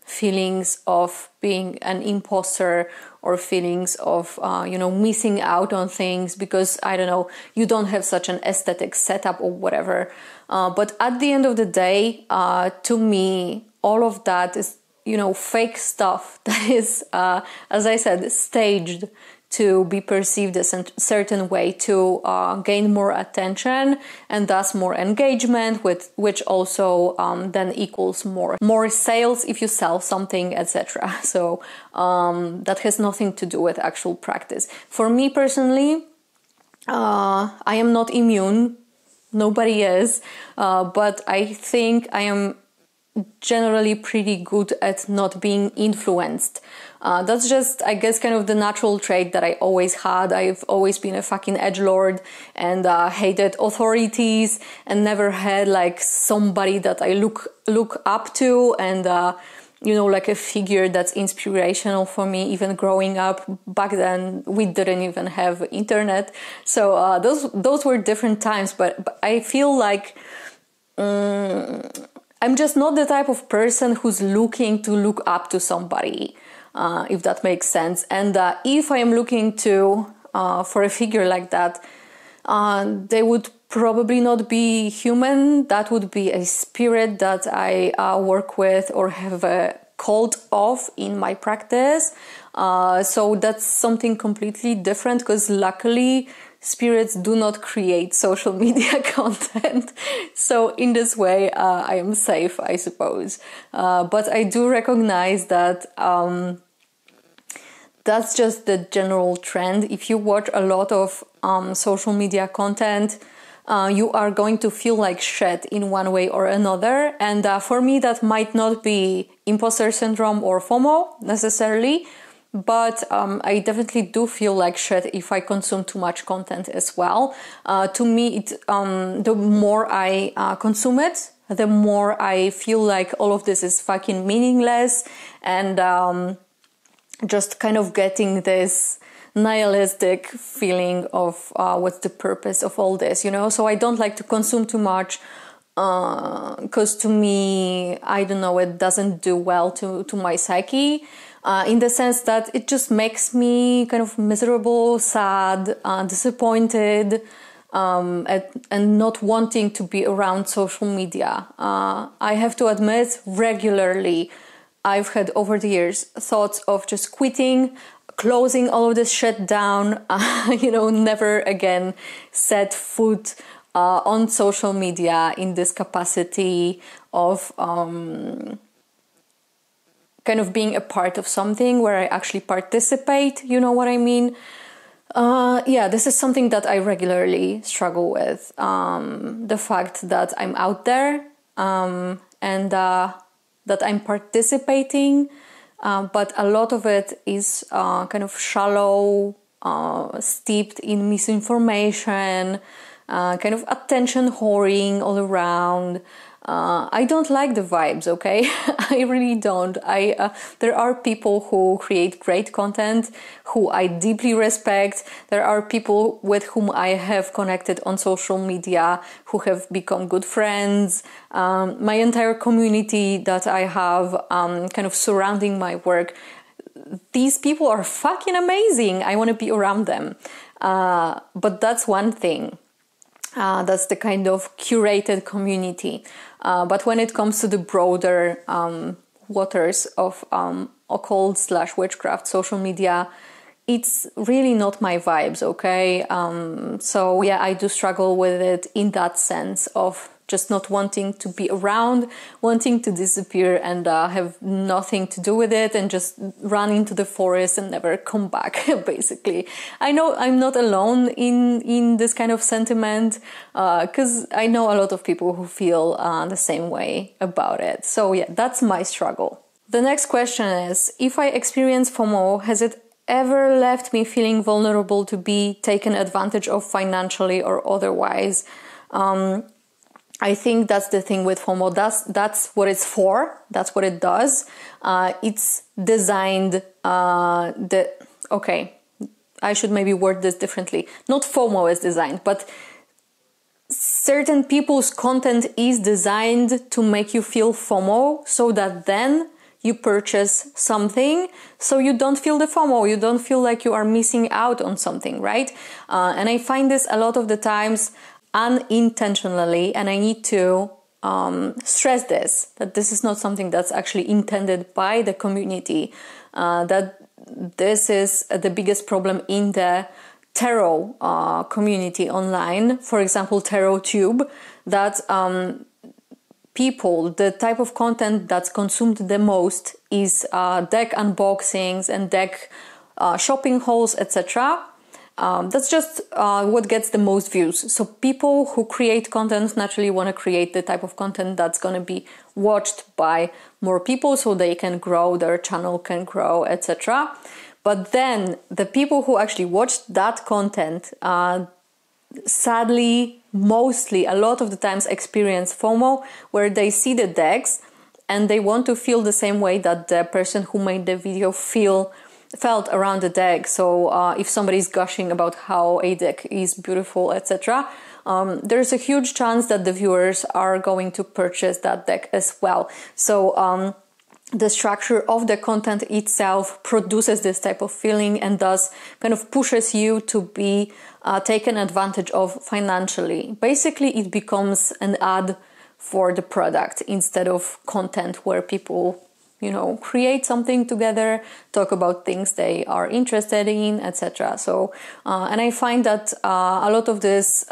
[SPEAKER 1] feelings of being an imposter or feelings of, missing out on things because, I don't know, you don't have such an aesthetic setup or whatever. But at the end of the day, to me, all of that is, fake stuff that is, as I said, staged to be perceived as a certain way, to gain more attention and thus more engagement, which also then equals more sales if you sell something, etc. So that has nothing to do with actual practice. For me personally, I am not immune. Nobody is, but I think I am generally pretty good at not being influenced. That's just, I guess, kind of the natural trait that I always had. I've always been a fucking edgelord and hated authorities and never had like somebody that I look up to and like a figure that's inspirational for me. Even growing up back then, we didn't even have internet, so those were different times. But I feel like I'm just not the type of person who's looking to look up to somebody, if that makes sense. And if I am looking to for a figure like that, they would probably not be human. That would be a spirit that I work with or have a cult of in my practice. So that's something completely different, because luckily spirits do not create social media content. So in this way, I am safe, I suppose. But I do recognize that that's just the general trend. If you watch a lot of social media content, you are going to feel like shit in one way or another. And for me, that might not be imposter syndrome or FOMO necessarily, but I definitely do feel like shit if I consume too much content as well. To me, the more I consume it, the more I feel like all of this is fucking meaningless, and just kind of getting this nihilistic feeling of what's the purpose of all this, So I don't like to consume too much, because to me, I don't know, it doesn't do well to my psyche, in the sense that it just makes me kind of miserable, sad, disappointed, and not wanting to be around social media. I have to admit, regularly I've had over the years thoughts of just quitting, closing all of this shit down, never again set foot on social media in this capacity of kind of being a part of something where I actually participate, you know what I mean? This is something that I regularly struggle with. The fact that I'm out there and that I'm participating but a lot of it is kind of shallow, steeped in misinformation, kind of attention whoring all around. I don't like the vibes, okay? I really don't. There are people who create great content, who I deeply respect. There are people with whom I have connected on social media, who have become good friends. My entire community that I have kind of surrounding my work, these people are fucking amazing. I want to be around them. But that's one thing. That's the kind of curated community. But when it comes to the broader waters of occult/witchcraft social media, it's really not my vibes, okay? So yeah, I do struggle with it in that sense of just not wanting to be around, wanting to disappear and have nothing to do with it and just run into the forest and never come back, basically. I know I'm not alone in this kind of sentiment, because I know a lot of people who feel the same way about it. So yeah, that's my struggle. The next question is, if I experience FOMO, has it ever left me feeling vulnerable to be taken advantage of financially or otherwise? I think that's the thing with FOMO. That's what it's for. That's what it does. It's designed. Okay, I should maybe word this differently. Not FOMO is designed, but certain people's content is designed to make you feel FOMO, so that then you purchase something, so you don't feel the FOMO. You don't feel like you are missing out on something, right? And I find this a lot of the times unintentionally, and I need to stress this, that this is not something that's actually intended by the community, that this is the biggest problem in the tarot community online. For example, TarotTube, that people, the type of content that's consumed the most is deck unboxings and deck shopping hauls, etc. That's just what gets the most views. So people who create content naturally want to create the type of content that's going to be watched by more people so they can grow, their channel can grow, etc. But then the people who actually watch that content, sadly, mostly, a lot of the times experience FOMO, where they see the decks and they want to feel the same way that the person who made the video felt around the deck. So if somebody's gushing about how a deck is beautiful, etc., there's a huge chance that the viewers are going to purchase that deck as well. So the structure of the content itself produces this type of feeling and thus kind of pushes you to be taken advantage of financially. Basically, it becomes an ad for the product instead of content where people, you know, create something together, talk about things they are interested in, etc. So, and I find that a lot of this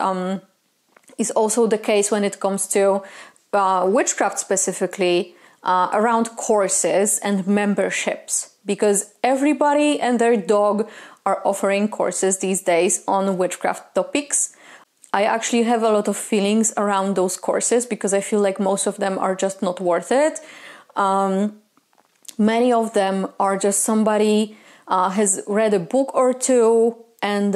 [SPEAKER 1] is also the case when it comes to witchcraft specifically, around courses and memberships, because everybody and their dog are offering courses these days on witchcraft topics. I actually have a lot of feelings around those courses because I feel like most of them are just not worth it. Many of them are just somebody has read a book or two and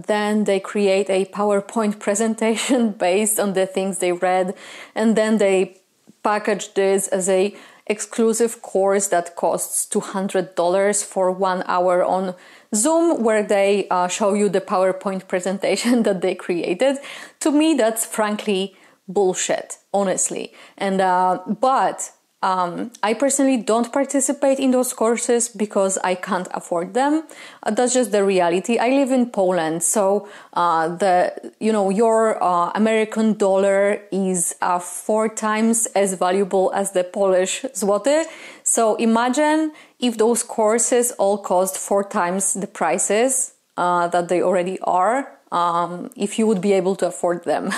[SPEAKER 1] then they create a PowerPoint presentation based on the things they read, and then they package this as a exclusive course that costs $200 for 1 hour on Zoom, where they show you the PowerPoint presentation that they created. To me, that's frankly bullshit, honestly. And but I personally don't participate in those courses because I can't afford them. That's just the reality. I live in Poland, so your American dollar is 4 times as valuable as the Polish zloty. So imagine if those courses all cost 4 times the prices that they already are. If you would be able to afford them.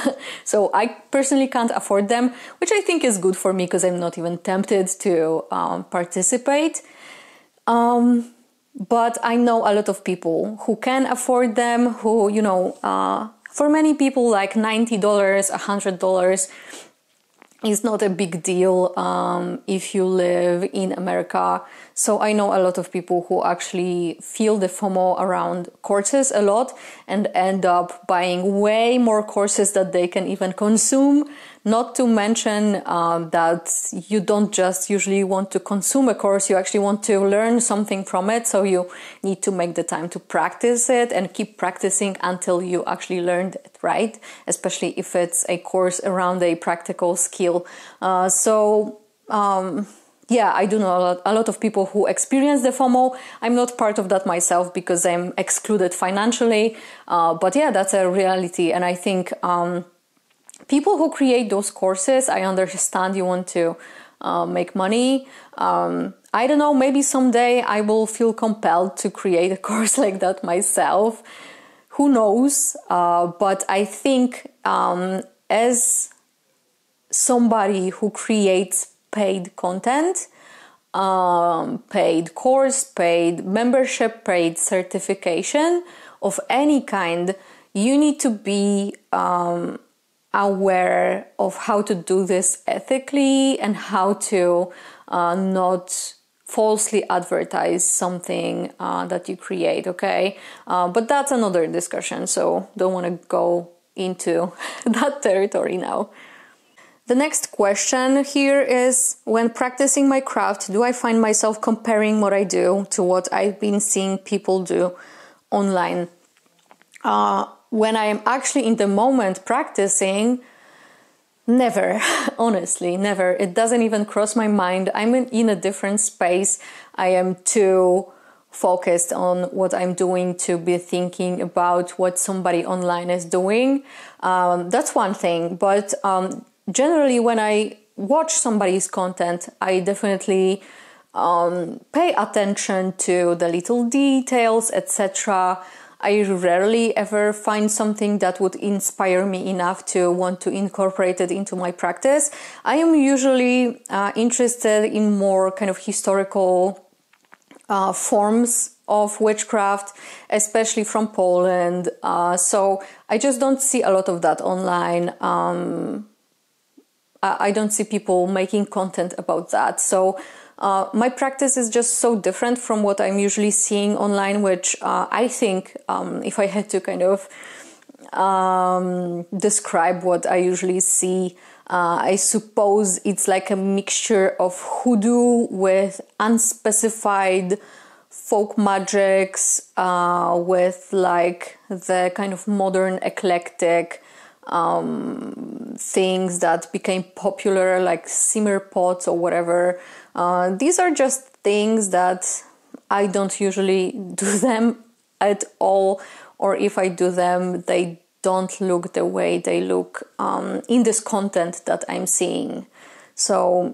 [SPEAKER 1] So I personally can't afford them, which I think is good for me because I'm not even tempted to participate. But I know a lot of people who can afford them, who, for many people like $90, $100 is not a big deal if you live in America. So I know a lot of people who actually feel the FOMO around courses a lot and end up buying way more courses that they can even consume. Not to mention that you don't just usually want to consume a course, you actually want to learn something from it. So you need to make the time to practice it and keep practicing until you actually learned it, right? Especially if it's a course around a practical skill. Yeah, I do know a lot of people who experience the FOMO. I'm not part of that myself because I'm excluded financially. But yeah, that's a reality. And I think people who create those courses, I understand you want to make money. I don't know, maybe someday I will feel compelled to create a course like that myself. Who knows? But I think as somebody who creates paid content, paid course, paid membership, paid certification of any kind, you need to be aware of how to do this ethically and how to not falsely advertise something that you create, okay? But that's another discussion, so don't want to go into that territory now. The next question here is, when practicing my craft, do I find myself comparing what I do to what I've been seeing people do online? When I am actually in the moment practicing, never, honestly, never. It doesn't even cross my mind. I'm in a different space. I am too focused on what I'm doing to be thinking about what somebody online is doing. That's one thing. But generally, when I watch somebody's content, I definitely pay attention to the little details, etc. I rarely ever find something that would inspire me enough to want to incorporate it into my practice. I am usually interested in more kind of historical forms of witchcraft, especially from Poland. So I just don't see a lot of that online. I don't see people making content about that. So my practice is just so different from what I'm usually seeing online, which I think if I had to kind of describe what I usually see, I suppose it's like a mixture of hoodoo with unspecified folk magics, with like the kind of modern eclectic things that became popular, like simmer pots or whatever. These are just things that I don't usually do them at all, or if I do them, they don't look the way they look in this content that I'm seeing. So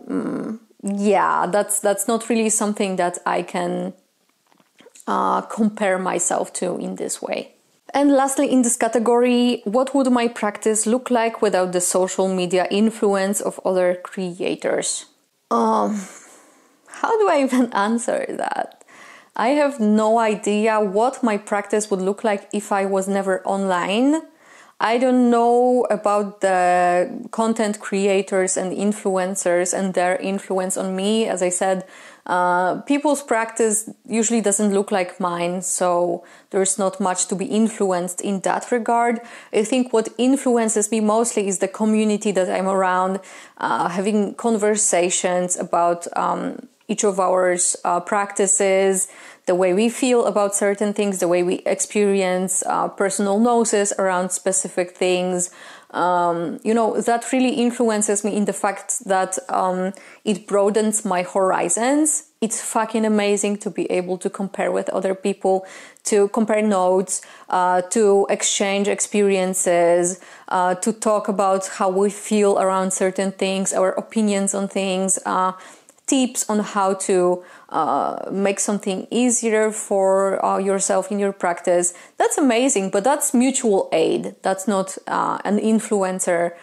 [SPEAKER 1] yeah, that's not really something that I can compare myself to in this way. And lastly, in this category, what would my practice look like without the social media influence of other creators? How do I even answer that? I have no idea what my practice would look like if I was never online. I don't know about the content creators and influencers and their influence on me. As I said, people's practice usually doesn't look like mine, so there's not much to be influenced in that regard. I think what influences me mostly is the community that I'm around, having conversations about each of our practices, the way we feel about certain things, the way we experience personal gnosis around specific things. That really influences me in the fact that it broadens my horizons. It's fucking amazing to be able to compare with other people, to compare notes, to exchange experiences, to talk about how we feel around certain things, our opinions on things, tips on how to make something easier for yourself in your practice. That's amazing, but that's mutual aid. That's not an influencer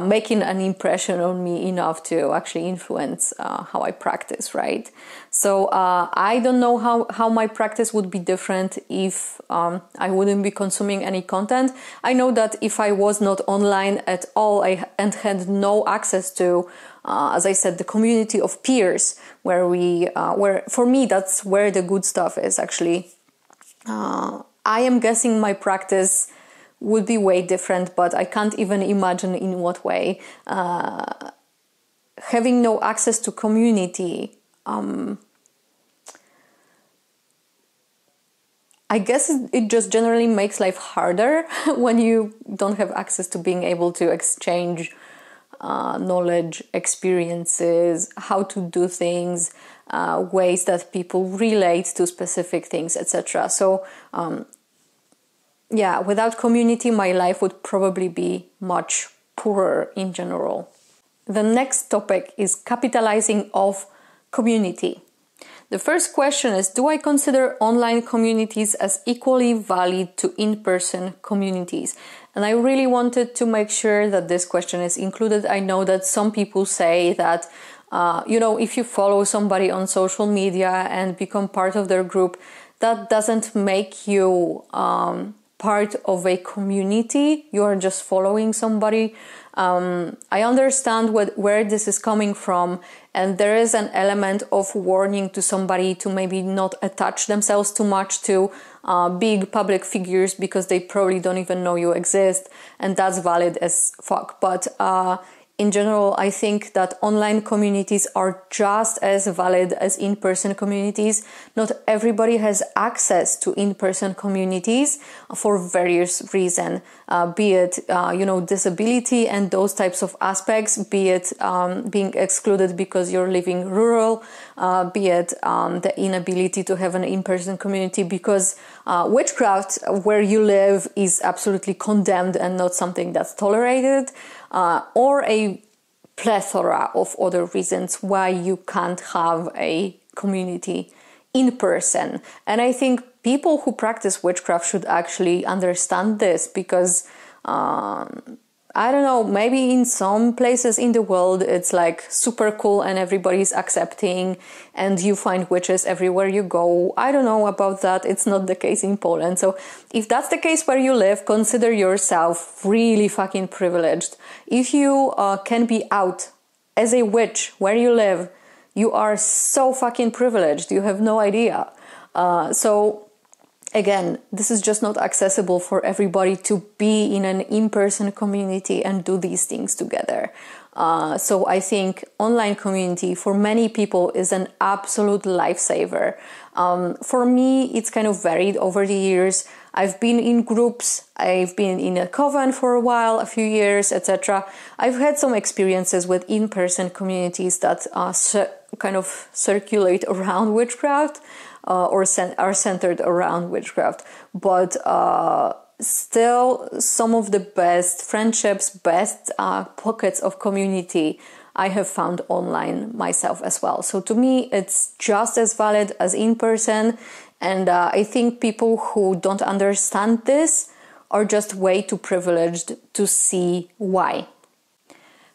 [SPEAKER 1] making an impression on me enough to actually influence how I practice, right? So I don't know how my practice would be different if I wouldn't be consuming any content. I know that if I was not online at all and had no access to, as I said, the community of peers, where for me that's where the good stuff is actually. I am guessing my practice would be way different, but I can't even imagine in what way. Having no access to community, I guess it just generally makes life harder when you don't have access to being able to exchange knowledge, experiences, how to do things, ways that people relate to specific things, etc. So yeah, without community, my life would probably be much poorer in general. The next topic is capitalizing off community. The first question is, do I consider online communities as equally valid to in-person communities? And I really wanted to make sure that this question is included. I know that some people say that, if you follow somebody on social media and become part of their group, that doesn't make you part of a community. You are just following somebody. I understand where this is coming from, and there is an element of warning to somebody to maybe not attach themselves too much to big public figures because they probably don't even know you exist, and that's valid as fuck. But in general, I think that online communities are just as valid as in-person communities. Not everybody has access to in-person communities for various reasons, be it, disability and those types of aspects, be it being excluded because you're living rural, be it the inability to have an in-person community because witchcraft where you live is absolutely condemned and not something that's tolerated, or a plethora of other reasons why you can't have a community in person. And I think people who practice witchcraft should actually understand this because I don't know, maybe in some places in the world it's like super cool and everybody's accepting and you find witches everywhere you go. I don't know about that. It's not the case in Poland. So if that's the case where you live, consider yourself really fucking privileged. If you can be out as a witch where you live, you are so fucking privileged. You have no idea. So again, this is just not accessible for everybody to be in an in-person community and do these things together. So I think online community for many people is an absolute lifesaver. For me, it's kind of varied over the years. I've been in groups, I've been in a coven for a while, a few years, etc. I've had some experiences with in-person communities that kind of circulate around witchcraft. Or are centered around witchcraft, but still some of the best friendships, best pockets of community I have found online myself as well. So to me, it's just as valid as in person, and I think people who don't understand this are just way too privileged to see why.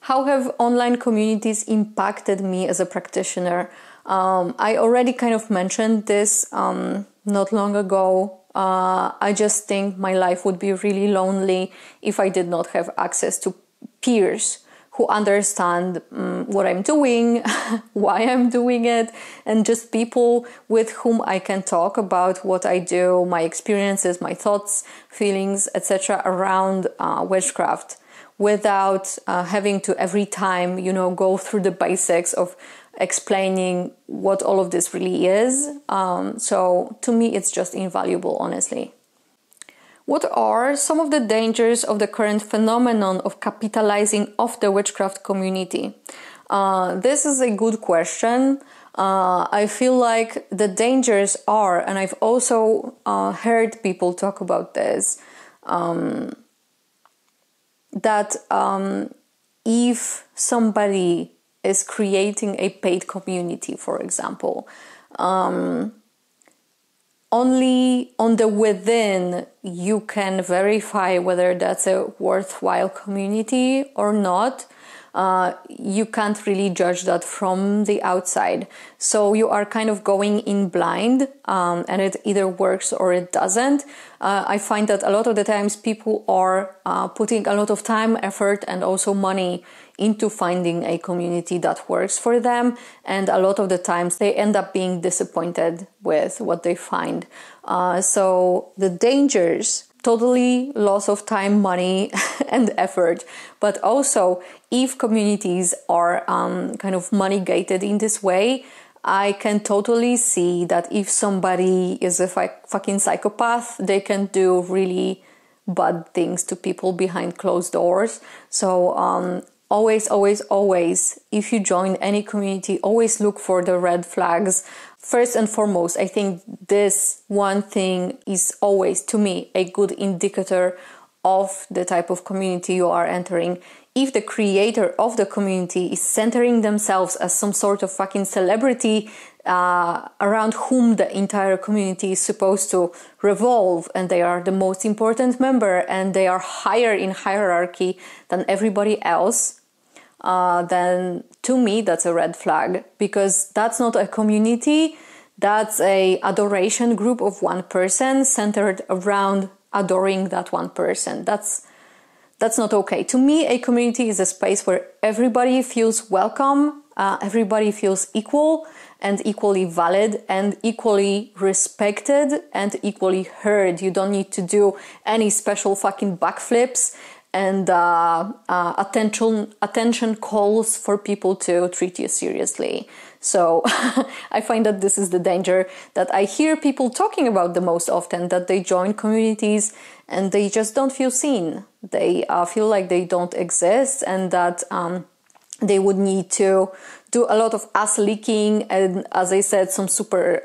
[SPEAKER 1] How have online communities impacted me as a practitioner? I already kind of mentioned this not long ago. I just think my life would be really lonely if I did not have access to peers who understand what I'm doing, why I'm doing it, and just people with whom I can talk about what I do, my experiences, my thoughts, feelings, etc. around witchcraft without having to every time, go through the basics of explaining what all of this really is. So to me, it's just invaluable, honestly. What are some of the dangers of the current phenomenon of capitalizing off the witchcraft community? This is a good question. I feel like the dangers are, and I've also heard people talk about this, that if somebody is creating a paid community, for example, only on the within you can verify whether that's a worthwhile community or not. You can't really judge that from the outside. So you are kind of going in blind, and it either works or it doesn't. I find that a lot of the times people are putting a lot of time, effort, and also money into finding a community that works for them. And a lot of the times they end up being disappointed with what they find. So the dangers, totally loss of time, money, and effort. But also, if communities are kind of money gated in this way, I can totally see that if somebody is a fucking psychopath, they can do really bad things to people behind closed doors. So always, if you join any community, always look for the red flags. First and foremost, I think this one thing is always, to me, a good indicator of the type of community you are entering. If the creator of the community is centering themselves as some sort of fucking celebrity around whom the entire community is supposed to revolve, and they are the most important member and they are higher in hierarchy than everybody else, then to me that's a red flag, because that's not a community, that's a adoration group of one person centered around adoring that one person. That's not okay. To me, a community is a space where everybody feels welcome, everybody feels equal and equally valid and equally respected and equally heard. You don't need to do any special fucking backflips and attention calls for people to treat you seriously. So I find that this is the danger that I hear people talking about the most often, that they join communities and they just don't feel seen. They feel like they don't exist, and that they would need to do a lot of ass licking and, as I said, some super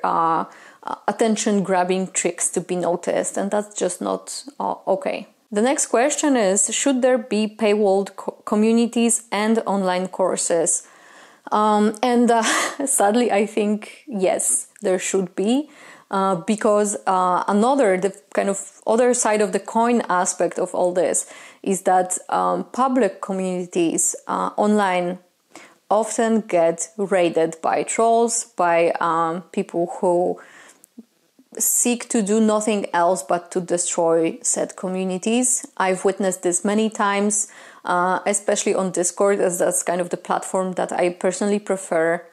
[SPEAKER 1] attention grabbing tricks to be noticed, and that's just not okay. The next question is, should there be paywalled communities and online courses? Sadly, I think yes, there should be, because the kind of other side of the coin aspect of all this is that public communities online often get raided by trolls, by people who seek to do nothing else but to destroy said communities. I've witnessed this many times, especially on Discord, as that's kind of the platform that I personally prefer.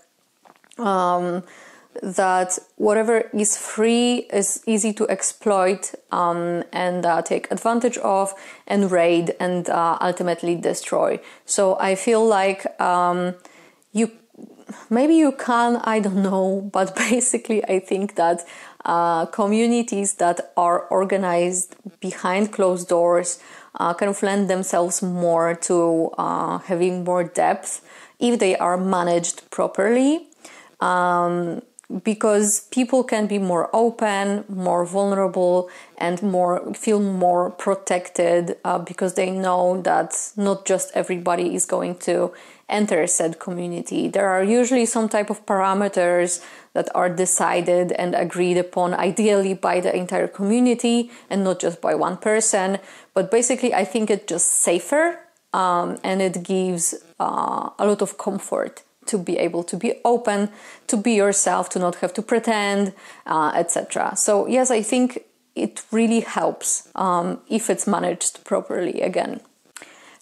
[SPEAKER 1] That whatever is free is easy to exploit and take advantage of and raid and ultimately destroy. So I feel like maybe you can, I don't know, but basically I think that communities that are organized behind closed doors kind of lend themselves more to having more depth if they are managed properly, because people can be more open, more vulnerable, and feel more protected because they know that not just everybody is going to enter said community. There are usually some type of parameters that are decided and agreed upon, ideally by the entire community and not just by one person. But basically, I think it's just safer and it gives a lot of comfort to be able to be open, to be yourself, to not have to pretend, etc. So yes, I think it really helps if it's managed properly again.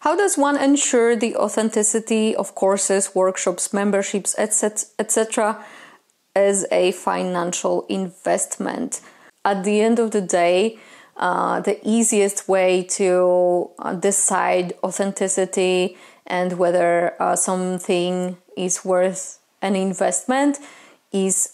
[SPEAKER 1] How does one ensure the authenticity of courses, workshops, memberships, etc. as a financial investment? At the end of the day, the easiest way to decide authenticity and whether something is worth an investment is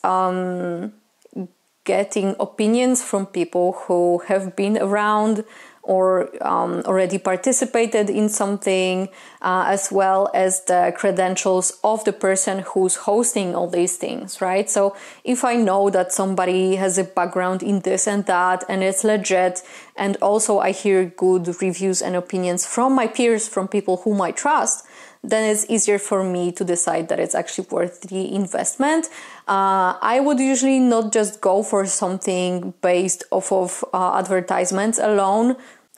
[SPEAKER 1] getting opinions from people who have been around or already participated in something, as well as the credentials of the person who's hosting all these things, right? So if I know that somebody has a background in this and that, and it's legit, and also I hear good reviews and opinions from my peers, from people whom I trust, then it's easier for me to decide that it's actually worth the investment. I would usually not just go for something based off of advertisements alone.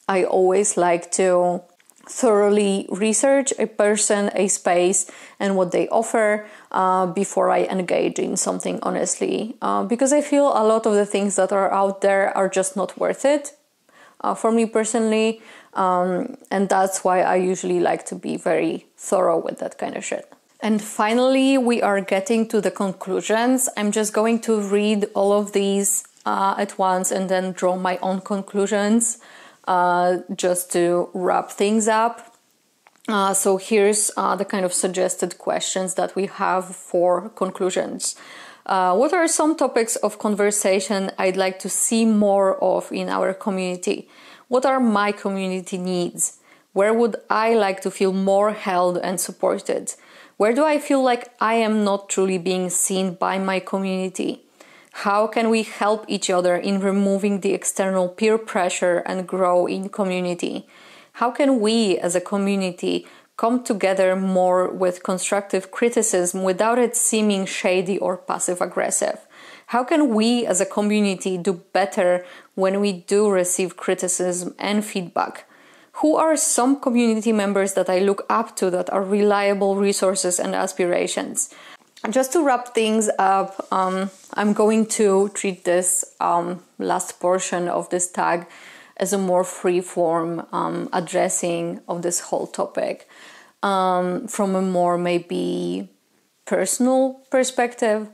[SPEAKER 1] I always like to thoroughly research a person, a space, and what they offer before I engage in something, honestly. Because I feel a lot of the things that are out there are just not worth it for me personally. And that's why I usually like to be very thorough with that kind of shit. And finally, we are getting to the conclusions. I'm just going to read all of these at once and then draw my own conclusions just to wrap things up. So here's the kind of suggested questions that we have for conclusions. What are some topics of conversation I'd like to see more of in our community? What are my community needs? Where would I like to feel more held and supported? Where do I feel like I am not truly being seen by my community? How can we help each other in removing the external peer pressure and grow in community? How can we as a community come together more with constructive criticism without it seeming shady or passive-aggressive? How can we as a community do better when we do receive criticism and feedback? Who are some community members that I look up to that are reliable resources and aspirations? Just to wrap things up, I'm going to treat this last portion of this tag as a more free-form addressing of this whole topic from a more maybe personal perspective.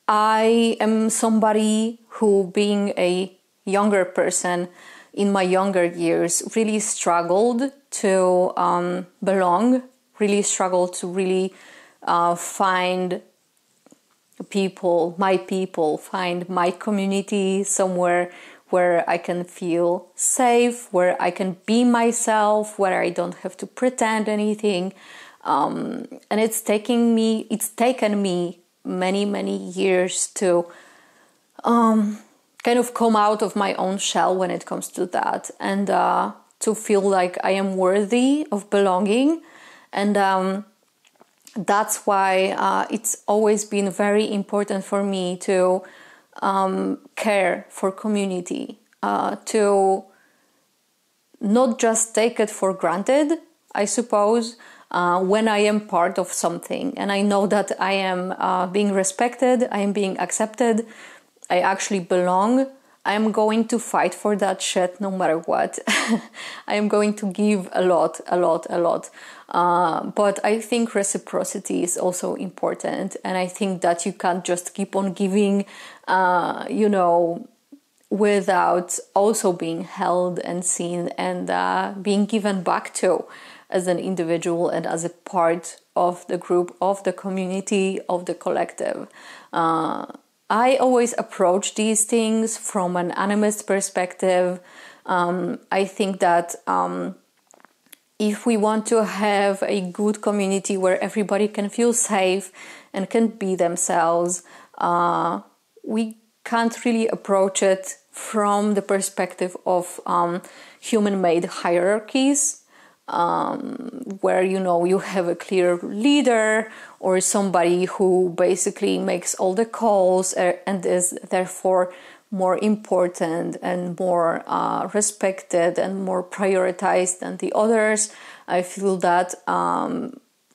[SPEAKER 1] I am somebody who, being a younger person in my younger years, really struggled to belong, really struggled to really find people, find my community, somewhere where I can feel safe, where I can be myself, where I don't have to pretend anything. And it's taken me many years to kind of come out of my own shell when it comes to that, and to feel like I am worthy of belonging. And that's why it's always been very important for me to care for community, to not just take it for granted, I suppose, when I am part of something and I know that I am being respected, I am being accepted, I actually belong. I am going to fight for that shit no matter what. I am going to give a lot. But I think reciprocity is also important. And I think that you can't just keep on giving, without also being held and seen and being given back to as an individual and as a part of the group, of the community, of the collective. I always approach these things from an animist perspective. I think that if we want to have a good community where everybody can feel safe and can be themselves, we can't really approach it from the perspective of human-made hierarchies, where you have a clear leader or somebody who basically makes all the calls and is therefore more important and more respected and more prioritized than the others. I feel that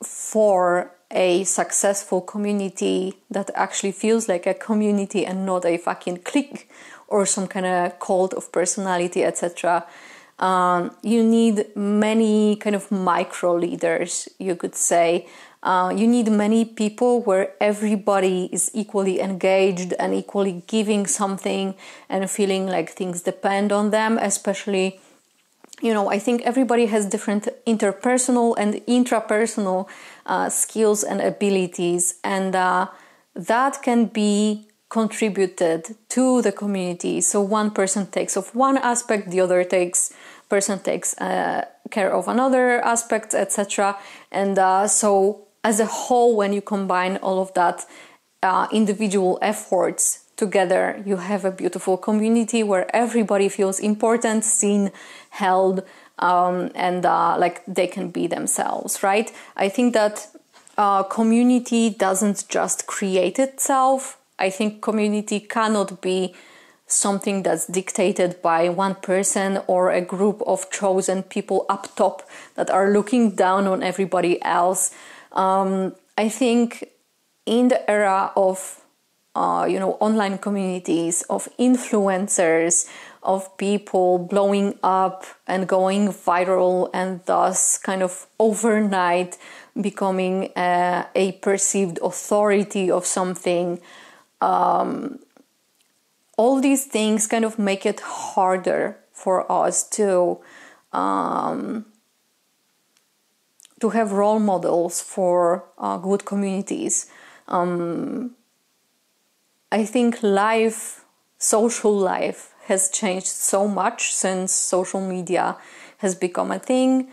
[SPEAKER 1] for a successful community that actually feels like a community and not a fucking clique or some kind of cult of personality, etc., you need many kind of micro leaders, you could say. You need many people where everybody is equally engaged and equally giving something and feeling like things depend on them, especially, I think everybody has different interpersonal and intrapersonal skills and abilities, and that can be contributed to the community. So one person takes off one aspect, the other person takes care of another aspect, etc. And so as a whole, when you combine all of that individual efforts together, you have a beautiful community where everybody feels important, seen, held, and like they can be themselves, right? I think that community doesn't just create itself. I think community cannot be something that's dictated by one person or a group of chosen people up top that are looking down on everybody else. I think in the era of online communities, of influencers, of people blowing up and going viral and thus kind of overnight becoming a perceived authority of something, all these things kind of make it harder for us to have role models for good communities. I think social life has changed so much since social media has become a thing,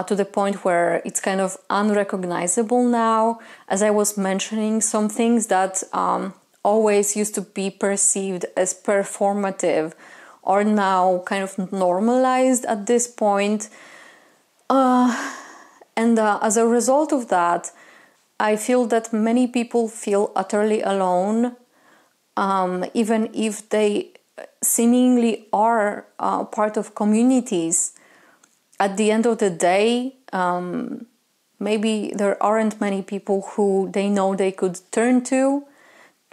[SPEAKER 1] to the point where it's kind of unrecognizable now. As I was mentioning, some things that always used to be perceived as performative are now kind of normalized at this point. And as a result of that, I feel that many people feel utterly alone, even if they seemingly are part of communities. At the end of the day, maybe there aren't many people who they know they could turn to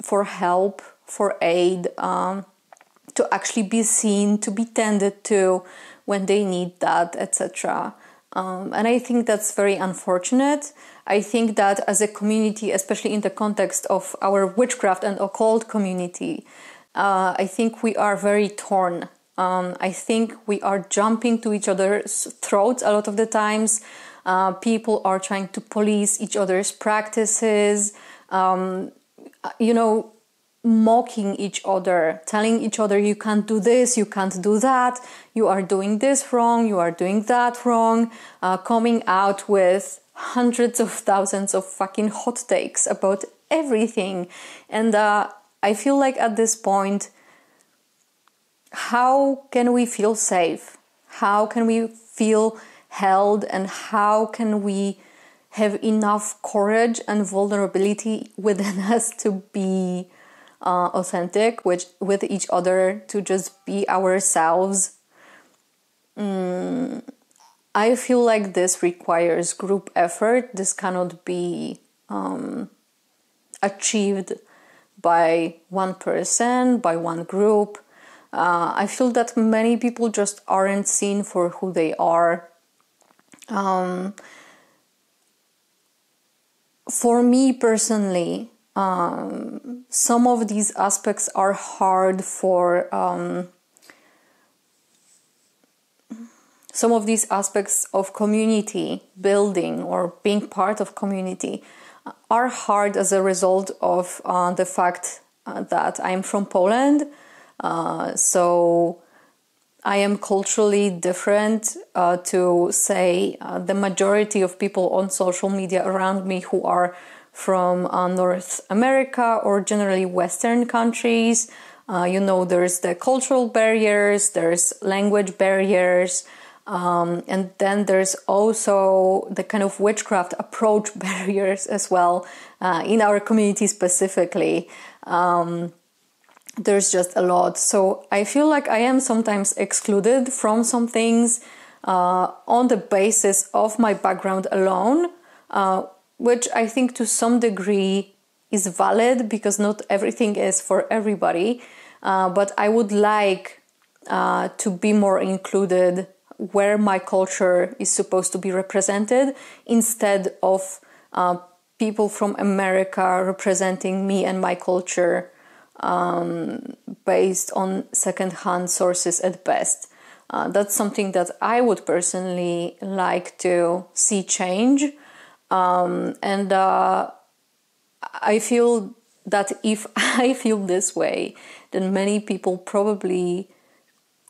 [SPEAKER 1] for help, for aid, to actually be seen, to be tended to when they need that, etc. And I think that's very unfortunate. I think that as a community, especially in the context of our witchcraft and occult community, I think we are very torn. I think we are jumping to each other's throats a lot of the times. People are trying to police each other's practices, mocking each other, telling each other you can't do this, you can't do that, you are doing this wrong, you are doing that wrong, coming out with hundreds of thousands of fucking hot takes about everything. And I feel like at this point, how can we feel safe? How can we feel held? And how can we have enough courage and vulnerability within us to be authentic with each other, to just be ourselves? I feel like this requires group effort. This cannot be achieved by one person, by one group. I feel that many people just aren't seen for who they are. For me personally, some of these aspects are hard for some of these aspects of community building or being part of community are hard as a result of the fact that I'm from Poland. So I am culturally different to, say, the majority of people on social media around me who are from North America or generally Western countries. There's the cultural barriers, there's language barriers, and then there's also the kind of witchcraft approach barriers as well, in our community specifically. There's just a lot. So I feel like I am sometimes excluded from some things on the basis of my background alone, which I think to some degree is valid because not everything is for everybody. But I would like to be more included where my culture is supposed to be represented, instead of people from America representing me and my culture based on second-hand sources at best. That's something that I would personally like to see change. And I feel that if I feel this way, then many people probably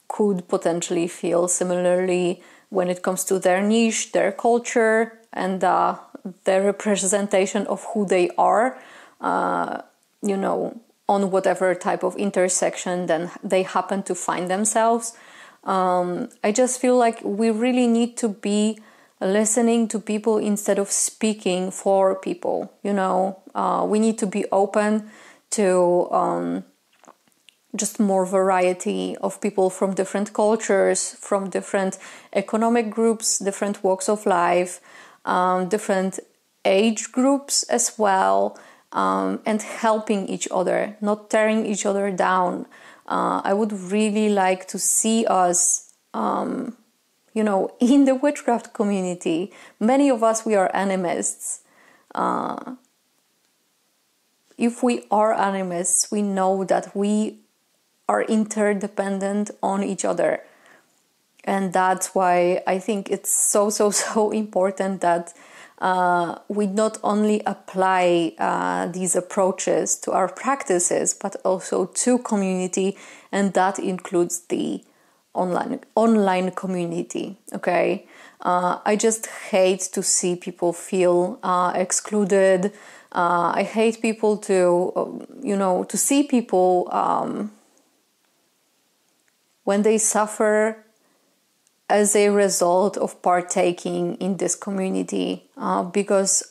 [SPEAKER 1] could potentially feel similarly when it comes to their niche, their culture, and their representation of who they are, on whatever type of intersection then they happen to find themselves. I just feel like we really need to be listening to people instead of speaking for people. We need to be open to just more variety of people from different cultures, from different economic groups, different walks of life, different age groups as well, and helping each other, not tearing each other down. I would really like to see us, in the witchcraft community. Many of us, we are animists. If we are animists, we know that we are interdependent on each other. And that's why I think it's so important that we not only apply these approaches to our practices, but also to community, and that includes the online community. Okay, I just hate to see people feel excluded. I hate people to see people when they suffer as a result of partaking in this community, because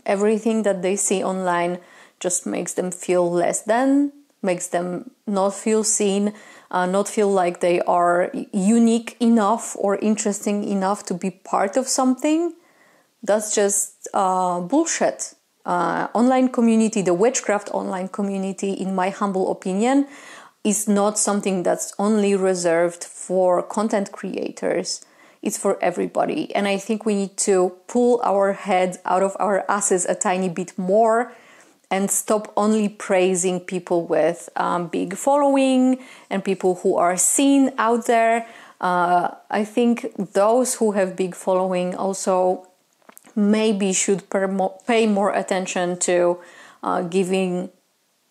[SPEAKER 1] everything that they see online just makes them feel less than, makes them not feel seen, not feel like they are unique enough or interesting enough to be part of something. That's just bullshit. Online community, the witchcraft online community, in my humble opinion, is not something that's only reserved for content creators. It's for everybody. And I think we need to pull our heads out of our asses a tiny bit more and stop only praising people with big following and people who are seen out there. I think those who have big following also maybe should pay more attention to giving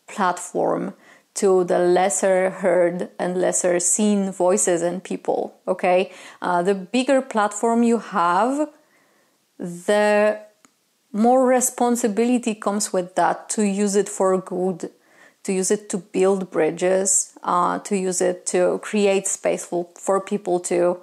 [SPEAKER 1] platform to the lesser heard and lesser seen voices and people. Okay, the bigger platform you have, the more responsibility comes with that, to use it for good, to use it to build bridges, to use it to create space for people to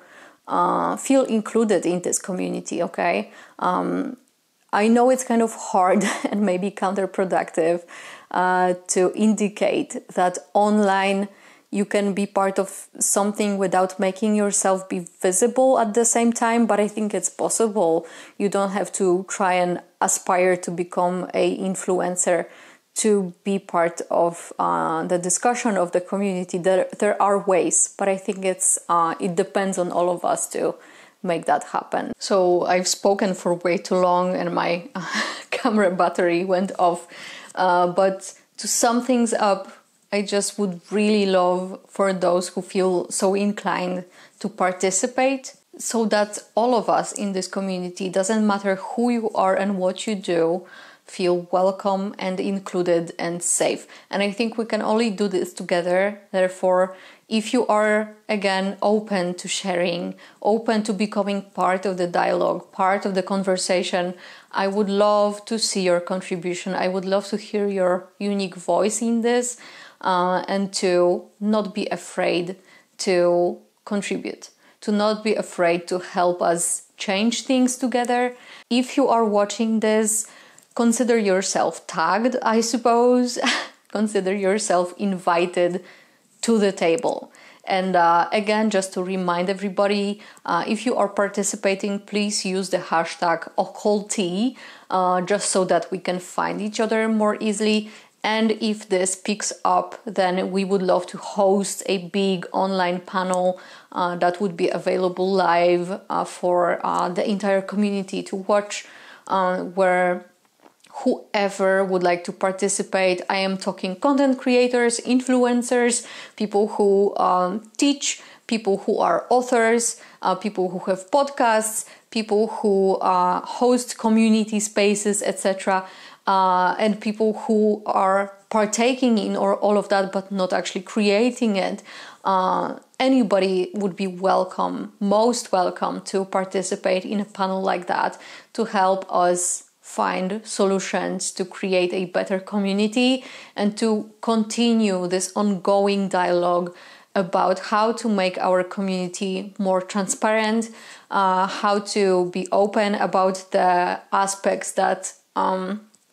[SPEAKER 1] feel included in this community. Okay, I know it's kind of hard and maybe counterproductive to indicate that online you can be part of something without making yourself be visible at the same time, but I think it's possible. You don't have to try and aspire to become an influencer to be part of the discussion of the community. There are ways, but I think it depends on all of us to make that happen. So I've spoken for way too long and my camera battery went off. But to sum things up, I just would really love for those who feel so inclined to participate, so that all of us in this community, doesn't matter who you are and what you do, feel welcome and included and safe. And I think we can only do this together. Therefore, if you are, again, open to sharing, open to becoming part of the dialogue, part of the conversation, I would love to see your contribution. I would love to hear your unique voice in this, and to not be afraid to contribute, to not be afraid to help us change things together. If you are watching this, consider yourself tagged, I suppose. Consider yourself invited to the table. And again, just to remind everybody, if you are participating, please use the hashtag occulty, just so that we can find each other more easily. And if this picks up, then we would love to host a big online panel that would be available live for the entire community to watch, where whoever would like to participate. I am talking content creators, influencers, people who teach, people who are authors, people who have podcasts, people who host community spaces, etc., and people who are partaking in or all of that, but not actually creating it. Anybody would be welcome, most welcome, to participate in a panel like that, to help us find solutions to create a better community and to continue this ongoing dialogue about how to make our community more transparent, how to be open about the aspects that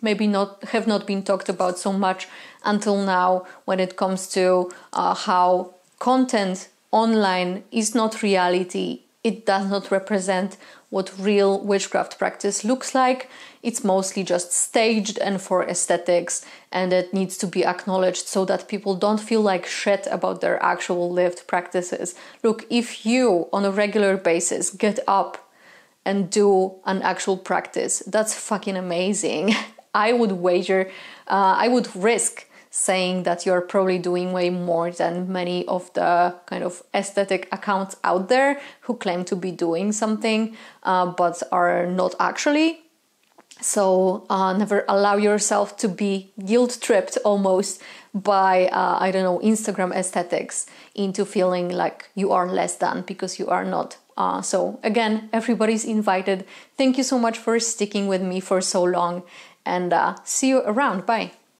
[SPEAKER 1] maybe have not been talked about so much until now, when it comes to how content online is not reality. It does not represent what real witchcraft practice looks like. It's mostly just staged and for aesthetics, and it needs to be acknowledged so that people don't feel like shit about their actual lived practices. Look, if you on a regular basis get up and do an actual practice, that's fucking amazing. I would risk saying that you're probably doing way more than many of the kind of aesthetic accounts out there who claim to be doing something but are not actually. So never allow yourself to be guilt-tripped almost by, Instagram aesthetics into feeling like you are less than, because you are not. So again, everybody's invited. Thank you so much for sticking with me for so long, and see you around. Bye.